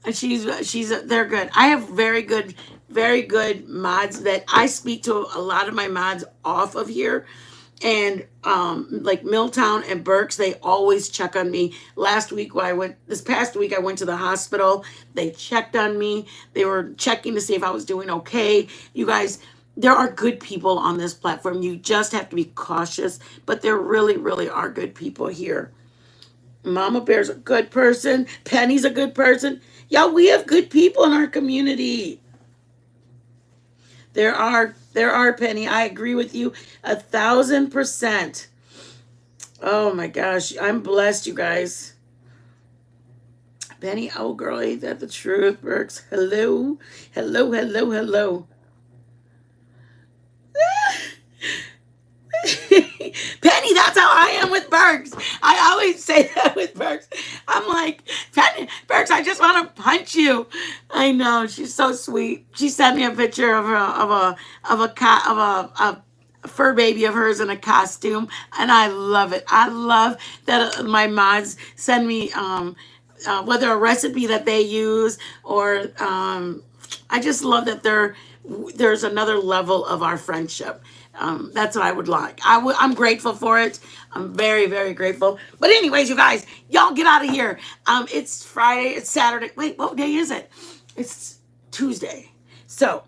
And they're good. I have very good mods that I speak to a lot of my mods off of here. And like Milltown and Berks, they always check on me. This past week I went to the hospital. They checked on me. They were checking to see if I was doing okay. You guys, there are good people on this platform. You just have to be cautious, but there really, really are good people here. Mama Bear's a good person. Penny's a good person. Y'all, we have good people in our community. There are, Penny. I agree with you 1,000%. Oh my gosh, I'm blessed, you guys. Penny, oh girl, ain't that the truth, Burks? Hello, hello, hello, hello. Penny, that's how I am with Berks. I always say that with Berks. I'm like, Penny, Berks, I just want to punch you. I know, she's so sweet. She sent me a picture of a fur baby of hers in a costume, and I love it. I love that my mods send me whether a recipe that they use or I just love that there's another level of our friendship. That's what I would like. I'm grateful for it. I'm very, very grateful. But anyways, you guys, y'all get out of here. It's Friday. It's Saturday. Wait, what day is it? It's Tuesday. So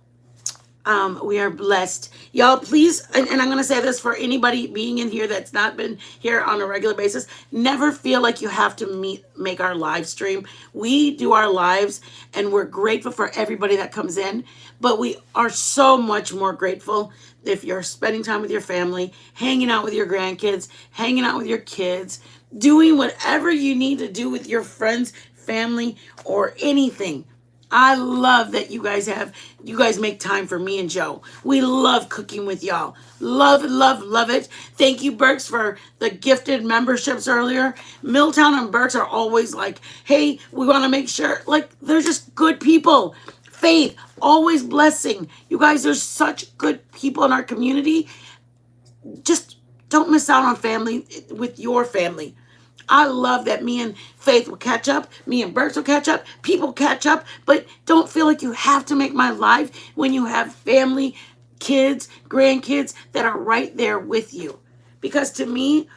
we are blessed. Y'all, please, and I'm going to say this for anybody being in here that's not been here on a regular basis, never feel like you have to make our live stream. We do our lives, and we're grateful for everybody that comes in, but we are so much more grateful if you're spending time with your family, hanging out with your grandkids, hanging out with your kids, doing whatever you need to do with your friends, family, or anything. I love that you guys make time for me and Joe. We love cooking with y'all. Love, love, love it. Thank you, Berks, for the gifted memberships earlier. Milltown and Berks are always like, hey, we want to make sure, like, they're just good people. Faith, always blessing. You guys, there's such good people in our community. Just don't miss out on family with your family. I love that me and Faith will catch up. Me and Berks will catch up. People catch up. But don't feel like you have to make my life when you have family, kids, grandkids that are right there with you. Because to me,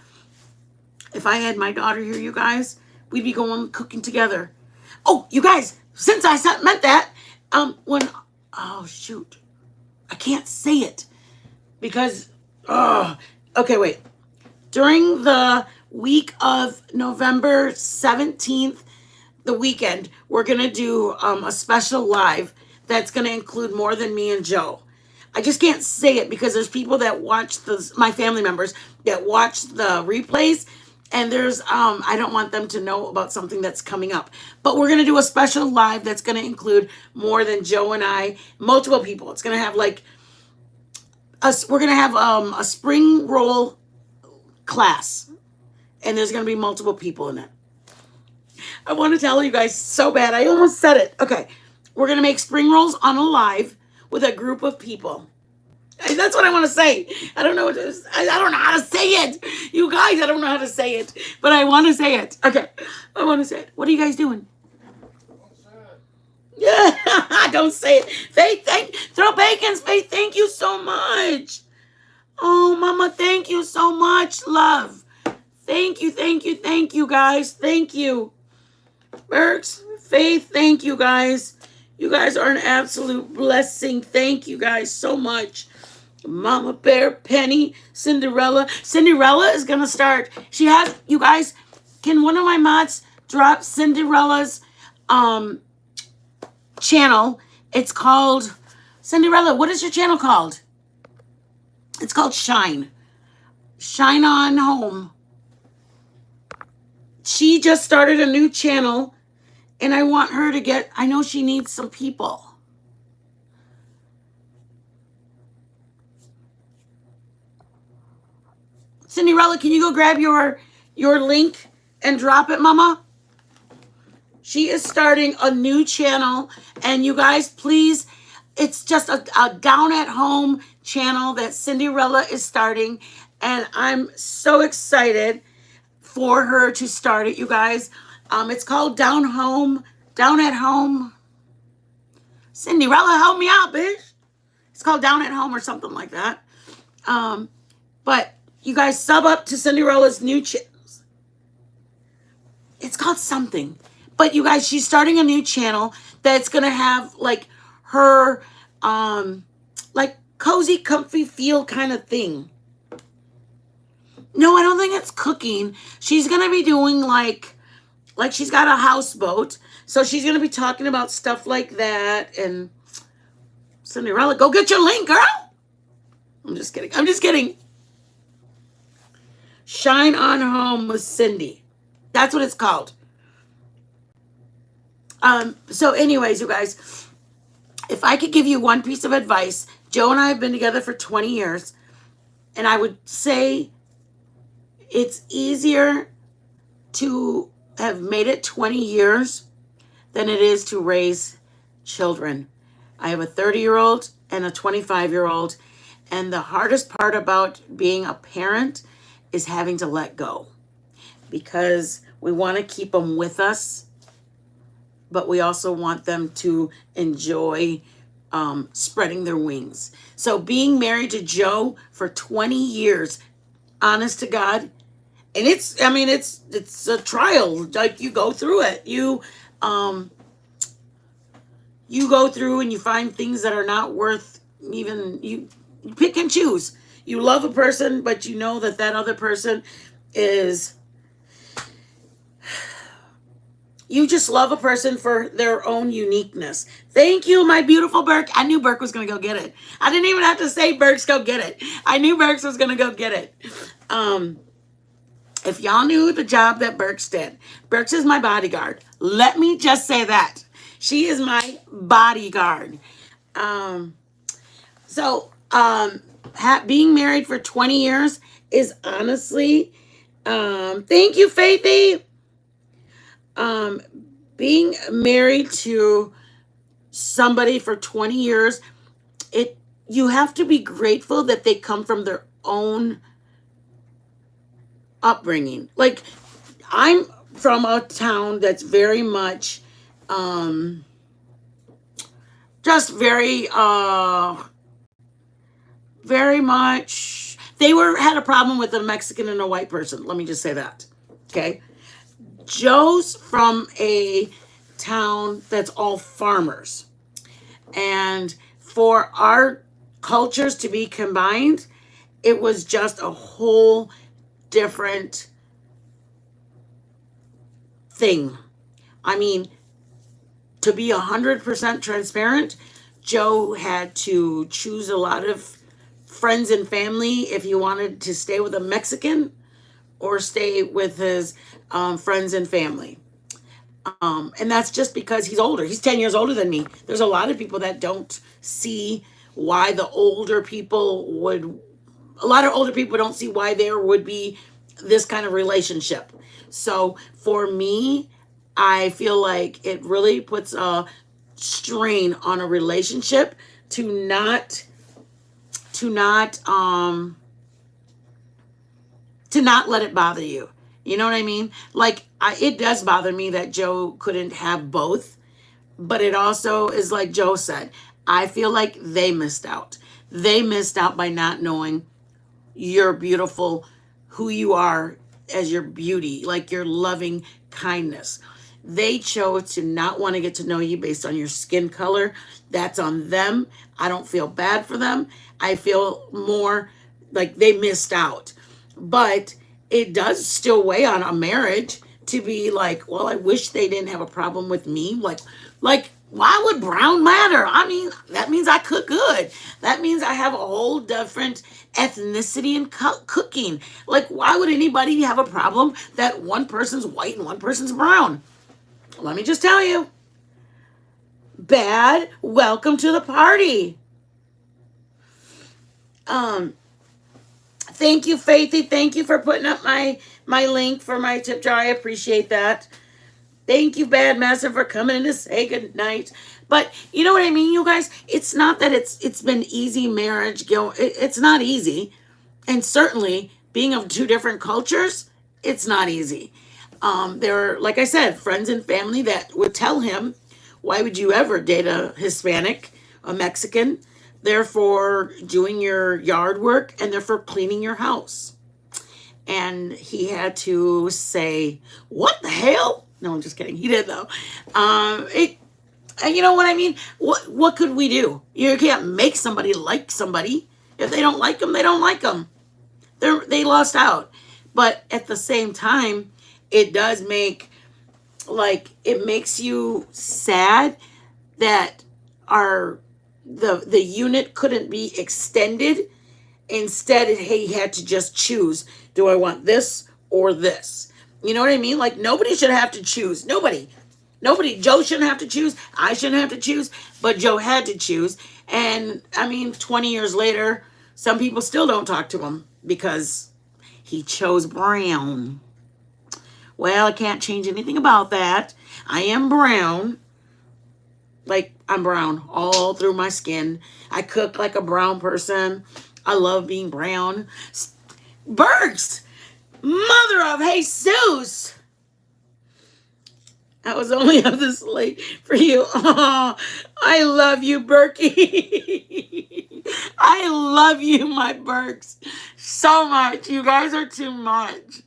if I had my daughter here, you guys, we'd be going cooking together. Oh, you guys, since I meant that, oh shoot, I can't say it because, okay, wait. During the week of November 17th, the weekend, we're going to do a special live that's going to include more than me and Joe. I just can't say it because there's people that watch my family members that watch the replays, and there's I don't want them to know about something that's coming up. But we're going to do a special live that's going to include more than Joe and I, multiple people. It's going to have we're going to have a spring roll class, and there's going to be multiple people in it. I want to tell you guys so bad. I almost said it. Okay. We're going to make spring rolls on a live with a group of people. And that's what I want to say. I don't know I don't know how to say it. You guys, I don't know how to say it, but I want to say it. Okay. I want to say it. What are you guys doing? Yeah, don't say it. Faith, throw bacons. Faith, thank you so much. Oh, Mama, thank you so much, love. Thank you, guys. Thank you. Berks, Faith, thank you, guys. You guys are an absolute blessing. Thank you, guys, so much. Mama Bear, Penny, Cinderella. Cinderella is going to start. She has, you guys, can one of my mods drop Cinderella's channel? It's called, Cinderella, what is your channel called? It's called Shine. Shine on Home. She just started a new channel, and I want her to I know she needs some people. Cinderella, can you go grab your link and drop it, Mama? She is starting a new channel, and you guys, please, it's just a down-at-home channel that Cinderella is starting, and I'm so excited for her to start it, you guys. It's called Down Home Down at Home. Cinderella, help me out, bitch. It's called Down at Home or something like that. But you guys sub up to Cinderella's new it's called something. But you guys, she's starting a new channel that's gonna have like her like cozy, comfy feel kind of thing. No, I don't think it's cooking. She's gonna be doing like she's got a houseboat. So she's gonna be talking about stuff like that. And Cinderella, go get your link, girl. I'm just kidding. I'm just kidding. Shine on Home with Cindy. That's what it's called. So anyways, you guys, if I could give you one piece of advice, Joe and I have been together for 20 years, and I would say it's easier to have made it 20 years than it is to raise children. I have a 30-year-old and a 25-year-old, and the hardest part about being a parent is having to let go, because we want to keep them with us, but we also want them to enjoy spreading their wings. So being married to Joe for 20 years, honest to God, and it's a trial. Like, you go through it. You go through and you find things that are not worth even, you pick and choose. You love a person, but you know that other person is, you just love a person for their own uniqueness. Thank you, my beautiful Burke. I knew Burke was going to go get it. I didn't even have to say Burke's go get it. I knew Burke's was going to go get it. If y'all knew the job that Burke's did, Burke's is my bodyguard. Let me just say that. She is my bodyguard. Being married for 20 years is honestly, thank you, Faithy. Being married to somebody for 20 years, you have to be grateful that they come from their own upbringing. Like, I'm from a town that's very much just very much, had a problem with a Mexican and a white person. Let me just say that. Okay. Joe's from a town that's all farmers. And for our cultures to be combined, it was just a whole different thing. I mean, to be 100% transparent, Joe had to choose a lot of friends and family if he wanted to stay with a Mexican or stay with his friends and family. And that's just because he's older. He's 10 years older than me. There's a lot of people that don't see why a lot of older people don't see why there would be this kind of relationship. So for me, I feel like it really puts a strain on a relationship to not let it bother you. You know what I mean? Like, it does bother me that Joe couldn't have both, but it also is like Joe said, I feel like they missed out. They missed out by not knowing your beautiful, who you are as your beauty, like your loving kindness. They chose to not want to get to know you based on your skin color. That's on them. I don't feel bad for them. I feel more like they missed out. But it does still weigh on a marriage to be like, well, I wish they didn't have a problem with me. Like, why would brown matter? I mean, that means I cook good. That means I have a whole different ethnicity in cooking. Like, why would anybody have a problem that one person's white and one person's brown? Let me just tell you. Bad, welcome to the party. Thank you, Faithy. Thank you for putting up my link for my tip jar. I appreciate that. Thank you, Bad Master, for coming in to say good night. But you know what I mean, you guys? It's not that it's been easy marriage. It's not easy. And certainly, being of two different cultures, it's not easy. There are, like I said, friends and family that would tell him, why would you ever date a Hispanic, a Mexican? They're for doing your yard work and they're for cleaning your house. And he had to say, what the hell? No, I'm just kidding. He did though. It, and you know what I mean? What could we do? You can't make somebody like somebody. If they don't like them, they don't like them. They lost out. But at the same time, it does make, like, it makes you sad that our the unit couldn't be extended. Instead, he had to just choose, do I want this or this? You know what I mean? Like, nobody should have to choose. Nobody. Joe shouldn't have to choose. I shouldn't have to choose. But Joe had to choose. And I mean, 20 years later, some people still don't talk to him because he chose brown. Well, I can't change anything about that. I am brown. Like, I'm brown all through my skin. I cook like a brown person. I love being brown. Berks! Mother of Jesus! I was only up this late for you. Oh, I love you, Berkey. I love you, my Berks, so much. You guys are too much.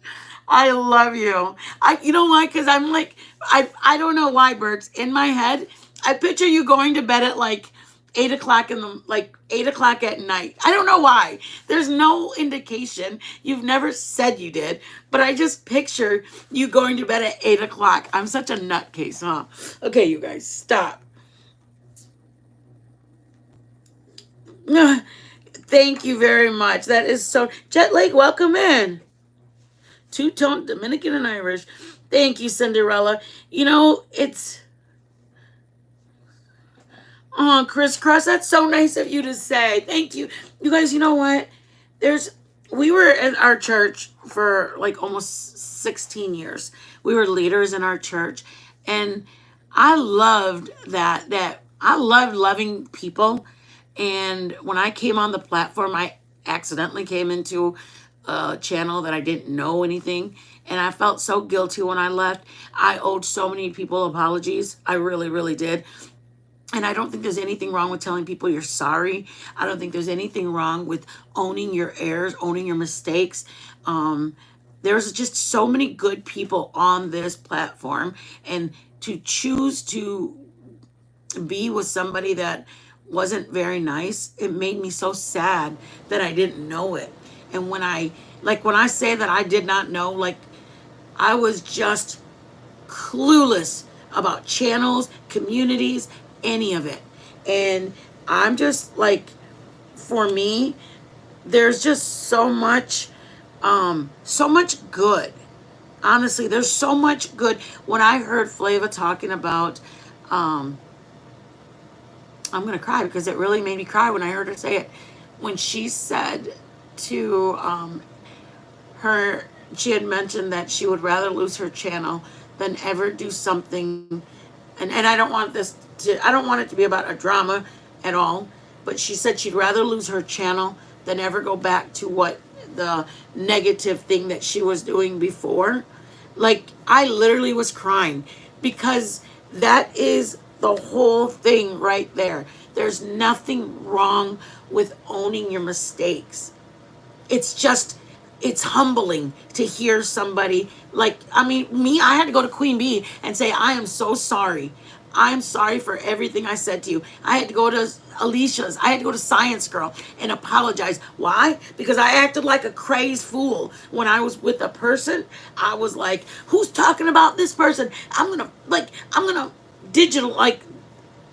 I love you. You know why? Because I'm like, I don't know why, Berks. In my head, I picture you going to bed at like 8 o'clock like 8 o'clock at night. I don't know why. There's no indication. You've never said you did, but I just picture you going to bed at 8 o'clock. I'm such a nutcase, huh? Okay, you guys, stop. Thank you very much. That is so. Jet Lake, welcome in. Two-tone Dominican and Irish. Thank you, Cinderella. You know, it's. Oh, crisscross, that's so nice of you to say. Thank you. You guys, you know what? We were at our church for like almost 16 years. We were leaders in our church. And I loved that I loved loving people. And when I came on the platform, I accidentally came into a channel that I didn't know anything. And I felt so guilty when I left. I owed so many people apologies. I really, really did. And I don't think there's anything wrong with telling people you're sorry. I don't think there's anything wrong with owning your errors, owning your mistakes. There's just so many good people on this platform. And to choose to be with somebody that wasn't very nice, it made me so sad that I didn't know it. And when I say that I did not know, like, I was just clueless about channels, communities, any of it. And I'm just like, for me, there's just so much good. Honestly, there's so much good. When I heard Flava talking about, I'm gonna cry because it really made me cry when I heard her say it. When she said to she had mentioned that she would rather lose her channel than ever do something, and I don't want it to be about a drama at all, but she said she'd rather lose her channel than ever go back to what the negative thing that she was doing before. Like, I literally was crying because that is the whole thing right there. There's nothing wrong with owning your mistakes. It's humbling to hear somebody like, I mean, me, I had to go to Queen Bee and say, I am so sorry. I'm sorry for everything I said to you. I had to go to Alicia's. I had to go to Science Girl and apologize. Why? Because I acted like a crazed fool when I was with a person. I was like, who's talking about this person? I'm gonna digital, like,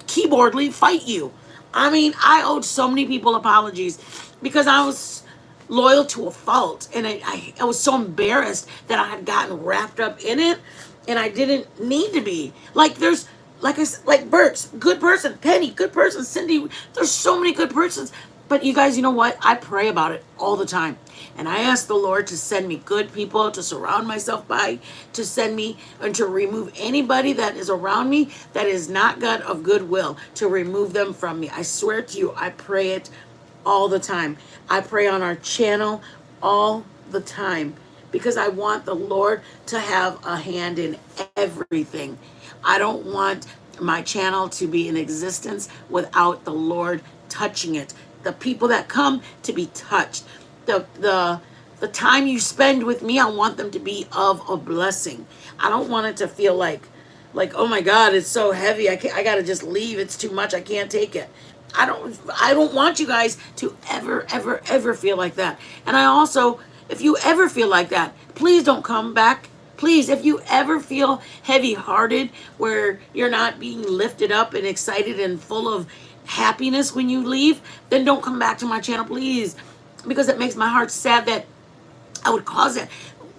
keyboardly fight you. I mean, I owed so many people apologies because I was loyal to a fault, and I was so embarrassed that I had gotten wrapped up in it, and I didn't need to be. Like, there's, like I said, like Bert's, good person, Penny, good person, Cindy, there's so many good persons. But you guys, you know what? I pray about it all the time. And I ask the Lord to send me good people to surround myself by, to send me and to remove anybody that is around me that is not God of goodwill, to remove them from me. I swear to you, I pray it all the time. I pray on our channel all the time because I want the Lord to have a hand in everything. I don't want my channel to be in existence without the Lord touching it. The people that come to be touched. The time you spend with me, I want them to be of a blessing. I don't want it to feel like, oh my God, it's so heavy. I gotta just leave. It's too much. I can't take it. I don't want you guys to ever feel like that. And I also, if you ever feel like that, please don't come back. Please, if you ever feel heavy hearted where you're not being lifted up and excited and full of happiness when you leave, then don't come back to my channel, please. Because it makes my heart sad that I would cause it.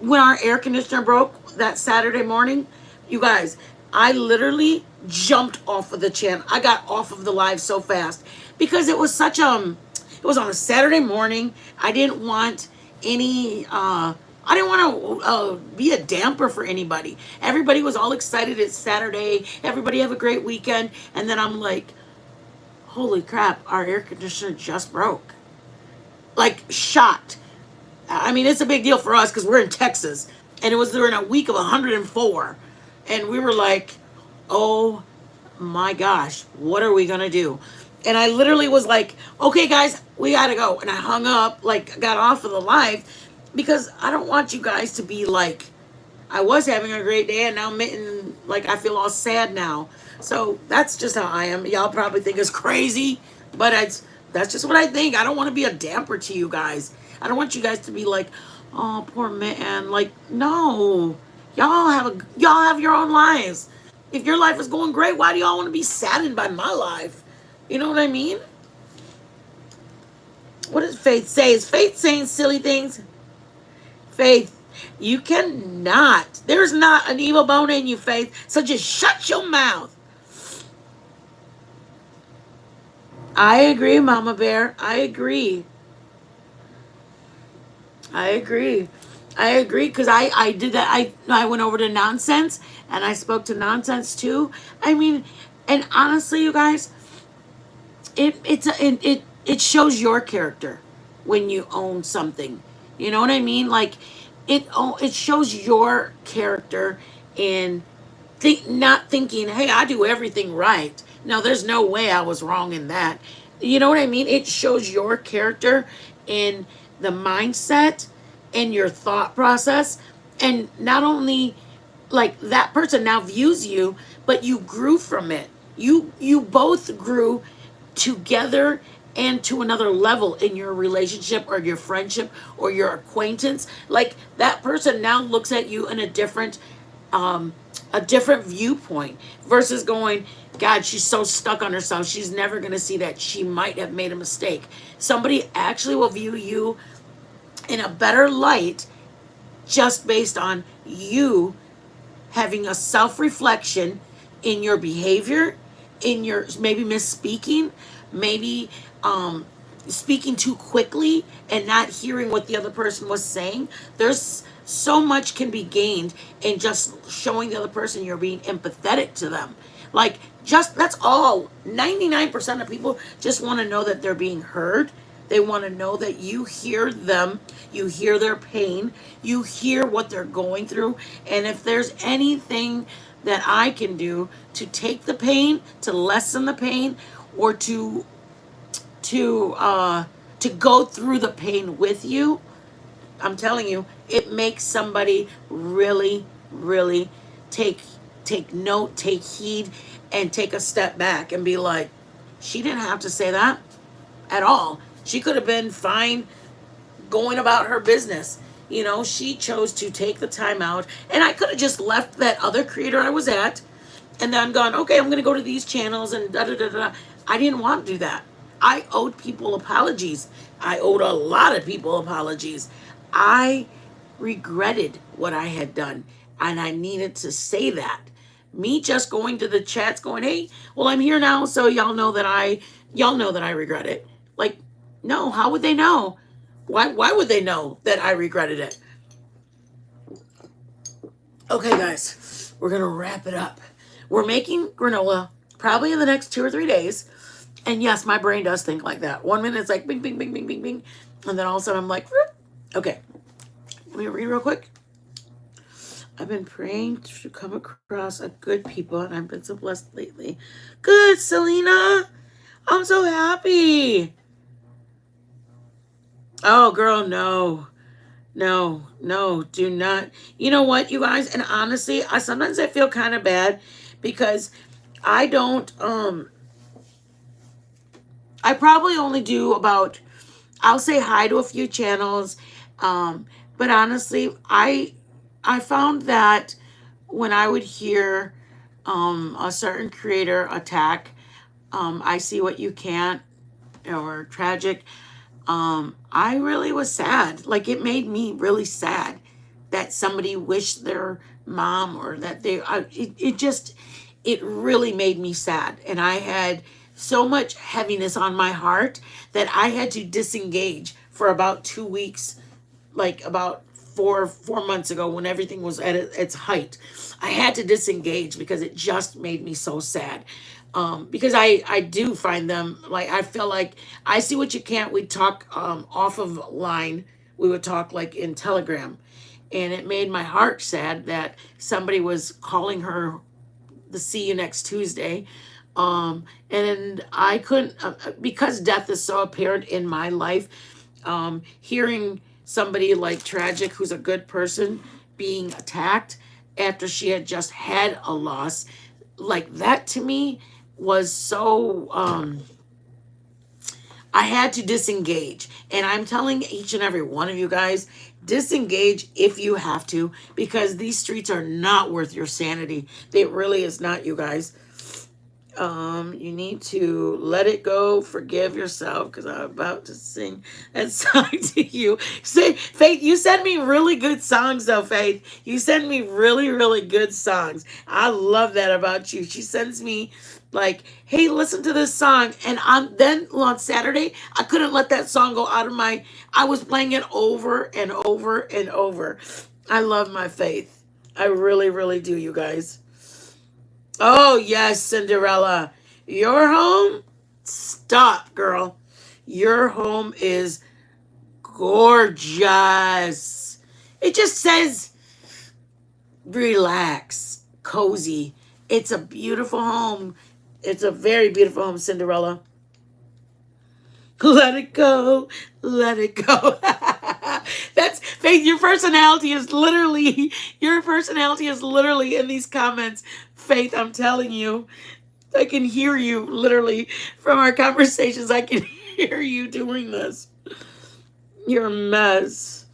When our air conditioner broke that Saturday morning, you guys, I literally jumped off of the channel. I got off of the live so fast because it was such it was on a Saturday morning. I didn't want any I didn't want to be a damper for anybody. Everybody was all excited. It's Saturday. Everybody have a great weekend. And then I'm like, holy crap, our air conditioner just broke. Like, shocked. I mean, it's a big deal for us because we're in Texas. And it was during a week of 104. And we were like, oh my gosh, what are we going to do? And I literally was like, okay, guys, we got to go. And I hung up, like, got off of the live because I don't want you guys to be like, I was having a great day and now like, I feel all sad now. So that's just how I am. Y'all probably think it's crazy, but that's just what I think. I don't want to be a damper to you guys. I don't want you guys to be like, oh, poor man. Like, no, y'all have your own lives. If your life is going great, why do y'all want to be saddened by my life? You know what I mean? What does Faith say? Is Faith saying silly things? Faith, you cannot. There's not an evil bone in you, Faith. So just shut your mouth. I agree, Mama Bear. I agree. Because I did that. I went over to Nonsense and I spoke to Nonsense too. I mean, and honestly, you guys, it shows your character when you own something. You know what I mean? Like it shows your character in not thinking, hey, I do everything right. No, there's no way I was wrong in that. You know what I mean? It shows your character in the mindset and your thought process. And not only like that person now views you, but you grew from it. You both grew together and to another level in your relationship or your friendship or your acquaintance. Like that person now looks at you in a different viewpoint versus going, God, she's so stuck on herself. She's never going to see that she might have made a mistake. Somebody actually will view you in a better light just based on you having a self-reflection in your behavior, in your maybe misspeaking, maybe speaking too quickly and not hearing what the other person was saying. There's so much can be gained in just showing the other person you're being empathetic to them. Like, just that's all. 99% of people just want to know that they're being heard. They want to know that you hear them, you hear their pain, you hear what they're going through. And if there's anything that I can do to take the pain, to lessen the pain, or to go through the pain with you, I'm telling you, it makes somebody really, really take note, take heed, and take a step back and be like, she didn't have to say that at all. She could have been fine going about her business. You know, she chose to take the time out, and I could have just left that other creator I was at and then gone, okay, I'm going to go to these channels and da da da da. I didn't want to do that. I owed people apologies. I owed a lot of people apologies. I regretted what I had done, and I needed to say that. Me just going to the chats going, hey, well, I'm here now, so y'all know that I regret it. Like, no, how would they know? Why would they know that I regretted it? Okay, guys, we're going to wrap it up. We're making granola probably in the next 2 or 3 days. And yes, my brain does think like that. 1 minute it's like bing, bing, bing, bing, bing, bing. And then all of a sudden I'm like, whoop. Okay. Let me read real quick. I've been praying to come across a good people, and I've been so blessed lately. Good, Selena. I'm so happy. Oh, girl, no. No, no, do not. You know what, you guys? And honestly, I feel kind of bad because I don't, I probably only do about, I'll say hi to a few channels. Um, but honestly, I found that when I would hear a certain creator attack, I see what you can't or tragic. I really was sad. Like it made me really sad that somebody wished their mom or that it just, it really made me sad. And I had so much heaviness on my heart that I had to disengage for about 2 weeks, like about four months ago when everything was at its height. I had to disengage because it just made me so sad. Because I do find them, like, I feel like I see what you can't. We talk off of line. We would talk like in Telegram, and it made my heart sad that somebody was calling her the see you next Tuesday. And I couldn't, because death is so apparent in my life, hearing somebody like Tragic, who's a good person, being attacked after she had just had a loss, like that to me was so, I had to disengage. And I'm telling each and every one of you guys, disengage if you have to, because these streets are not worth your sanity. It really is not, you guys. You need to let it go, forgive yourself, because I'm about to sing that song to you. Say, Faith, you send me really good songs, though, Faith. You send me really, really good songs. I love that about you. She sends me like, hey, listen to this song. And on Saturday, I couldn't let that song go out of my, I was playing it over and over and over. I love my Faith. I really, really do, you guys. Oh, yes, Cinderella. Your home? Stop, girl. Your home is gorgeous. It just says relax, cozy. It's a beautiful home. It's a very beautiful home, Cinderella. Let it go. Let it go. That's Faith. Your personality is literally in these comments. Faith, I'm telling you, I can hear you literally from our conversations. I can hear you doing this. You're a mess.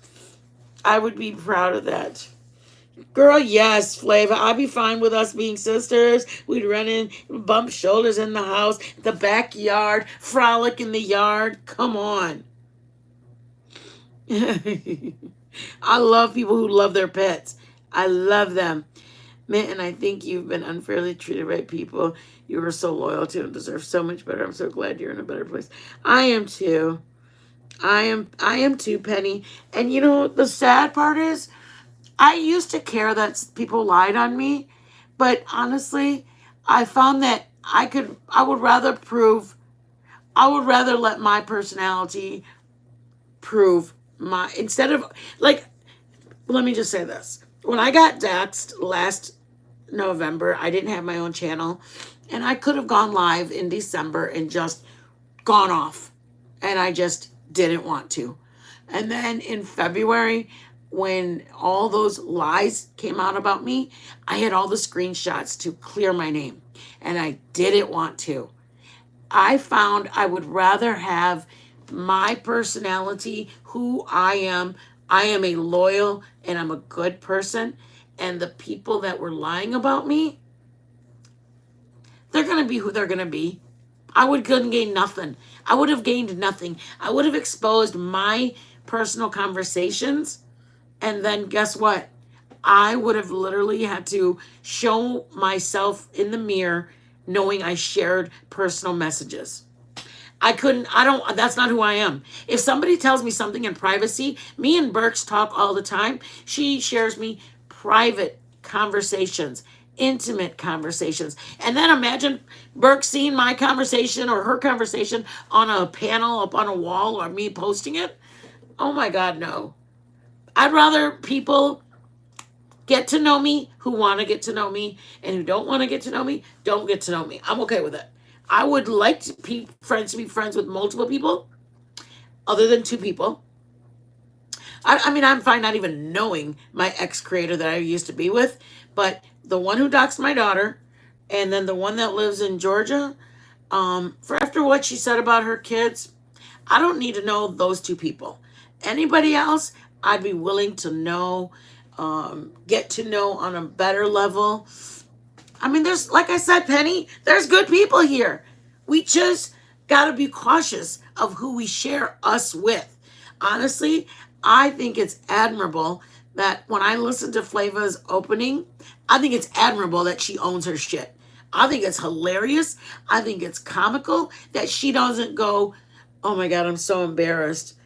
I would be proud of that. Girl, yes, Flavor. I'd be fine with us being sisters. We'd run in, bump shoulders in the house, the backyard, frolic in the yard. Come on. I love people who love their pets. I love them. Man, and I think you've been unfairly treated by people you were so loyal to and deserve so much better. I'm so glad you're in a better place. I am too. I am too, Penny. And you know, the sad part is I used to care that people lied on me, but honestly, I found that I would rather let my personality prove instead of, like, let me just say this. When I got doxxed last November, I didn't have my own channel, and I could have gone live in December and just gone off, and I just didn't want to. And then in February, when all those lies came out about me, I had all the screenshots to clear my name, and I didn't want to. I found I would rather have my personality, who I am. I am a loyal and I'm a good person. And the people that were lying about me, they're going to be who they're going to be. I would gain nothing. I would have gained nothing. I would have exposed my personal conversations. And then guess what? I would have literally had to show myself in the mirror knowing I shared personal messages. That's not who I am. If somebody tells me something in privacy, me and Burks talk all the time. She shares me private conversations, intimate conversations. And then imagine Burke seeing my conversation or her conversation on a panel up on a wall or me posting it. Oh my God, no. I'd rather people get to know me who want to get to know me, and who don't want to get to know me don't get to know me. I'm okay with it. I would like to be friends with multiple people other than 2 people. I mean, I'm fine not even knowing my ex creator that I used to be with, but the one who doxed my daughter, and then the one that lives in Georgia, for after what she said about her kids, I don't need to know those 2 people. Anybody else, I'd be willing to know, get to know on a better level. I mean, there's, like I said, Penny, there's good people here. We just got to be cautious of who we share us with. Honestly, I think it's admirable that when I listen to Flava's opening, I think it's admirable that she owns her shit. I think it's hilarious. I think it's comical that she doesn't go, oh my God, I'm so embarrassed.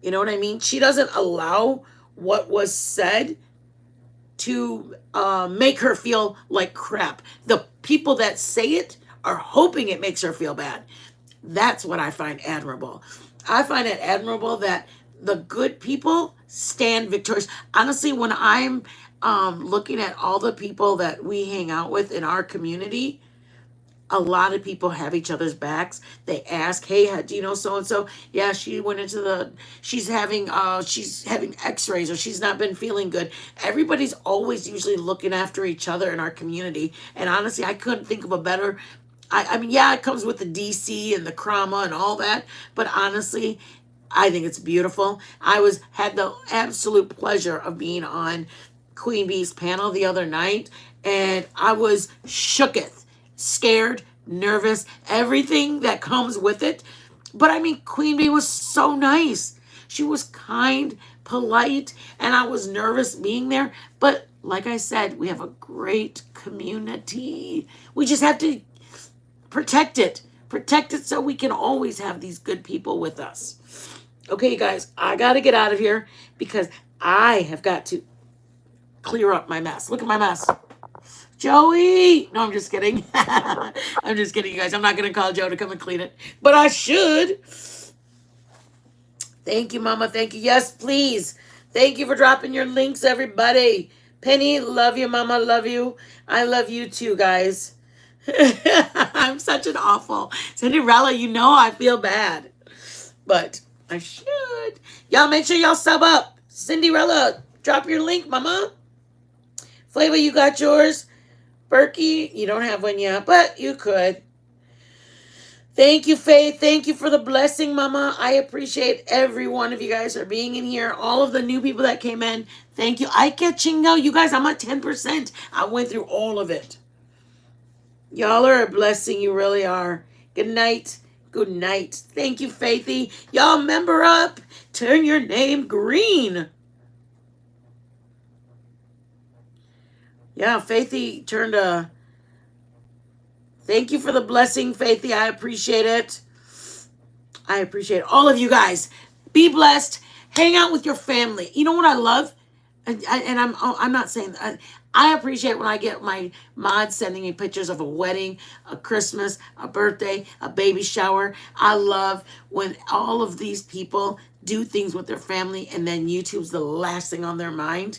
You know what I mean? She doesn't allow what was said to make her feel like crap. The people that say it are hoping it makes her feel bad. That's what I find admirable. I find it admirable that the good people stand victorious. Honestly, when I'm looking at all the people that we hang out with in our community, a lot of people have each other's backs. They ask, hey, do you know so and so? Yeah, she went into the, she's having x-rays, or she's not been feeling good. Everybody's always usually looking after each other in our community. And honestly, I couldn't think of a better, I mean, yeah, it comes with the DC and the trauma and all that, but honestly, I think it's beautiful. Had the absolute pleasure of being on Queen Bee's panel the other night, and I was shooketh, scared, nervous, everything that comes with it. But I mean, Queen Bee was so nice. She was kind, polite, and I was nervous being there. But like I said, we have a great community. We just have to protect it. Protect it so we can always have these good people with us. Okay, you guys, I got to get out of here because I have got to clear up my mess. Look at my mess. Joey! No, I'm just kidding. I'm just kidding, you guys. I'm not going to call Joe to come and clean it, but I should. Thank you, Mama. Thank you. Yes, please. Thank you for dropping your links, everybody. Penny, love you, Mama. Love you. I love you too, guys. I'm such an awful Cinderella. You know I feel bad, but I should. Y'all make sure y'all sub up. Cinderella, drop your link, Mama. Flava, you got yours. Berkey, you don't have one yet, but you could. Thank you, Faith. Thank you for the blessing, Mama. I appreciate every one of you guys for being in here. All of the new people that came in. Thank you. I get chingo. You guys, I'm at 10%. I went through all of it. Y'all are a blessing. You really are. Good night. Good night. Thank you, Faithy. Y'all member up. Turn your name green. Yeah, Faithy turned a... Thank you for the blessing, Faithy. I appreciate it. I appreciate all of you guys. Be blessed. Hang out with your family. You know what I love? And I'm not saying that. I appreciate when I get my mods sending me pictures of a wedding, a Christmas, a birthday, a baby shower. I love when all of these people do things with their family and then YouTube's the last thing on their mind.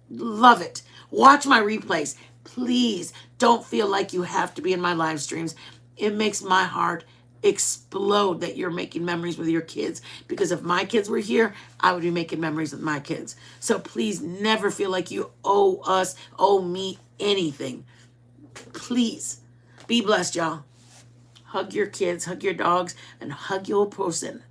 Love it. Watch my replays. Please don't feel like you have to be in my live streams. It makes my heart explode that you're making memories with your kids, because if my kids were here, I would be making memories with my kids. So please never feel like you owe me anything. Please be blessed, y'all. Hug your kids, hug your dogs, and hug your person.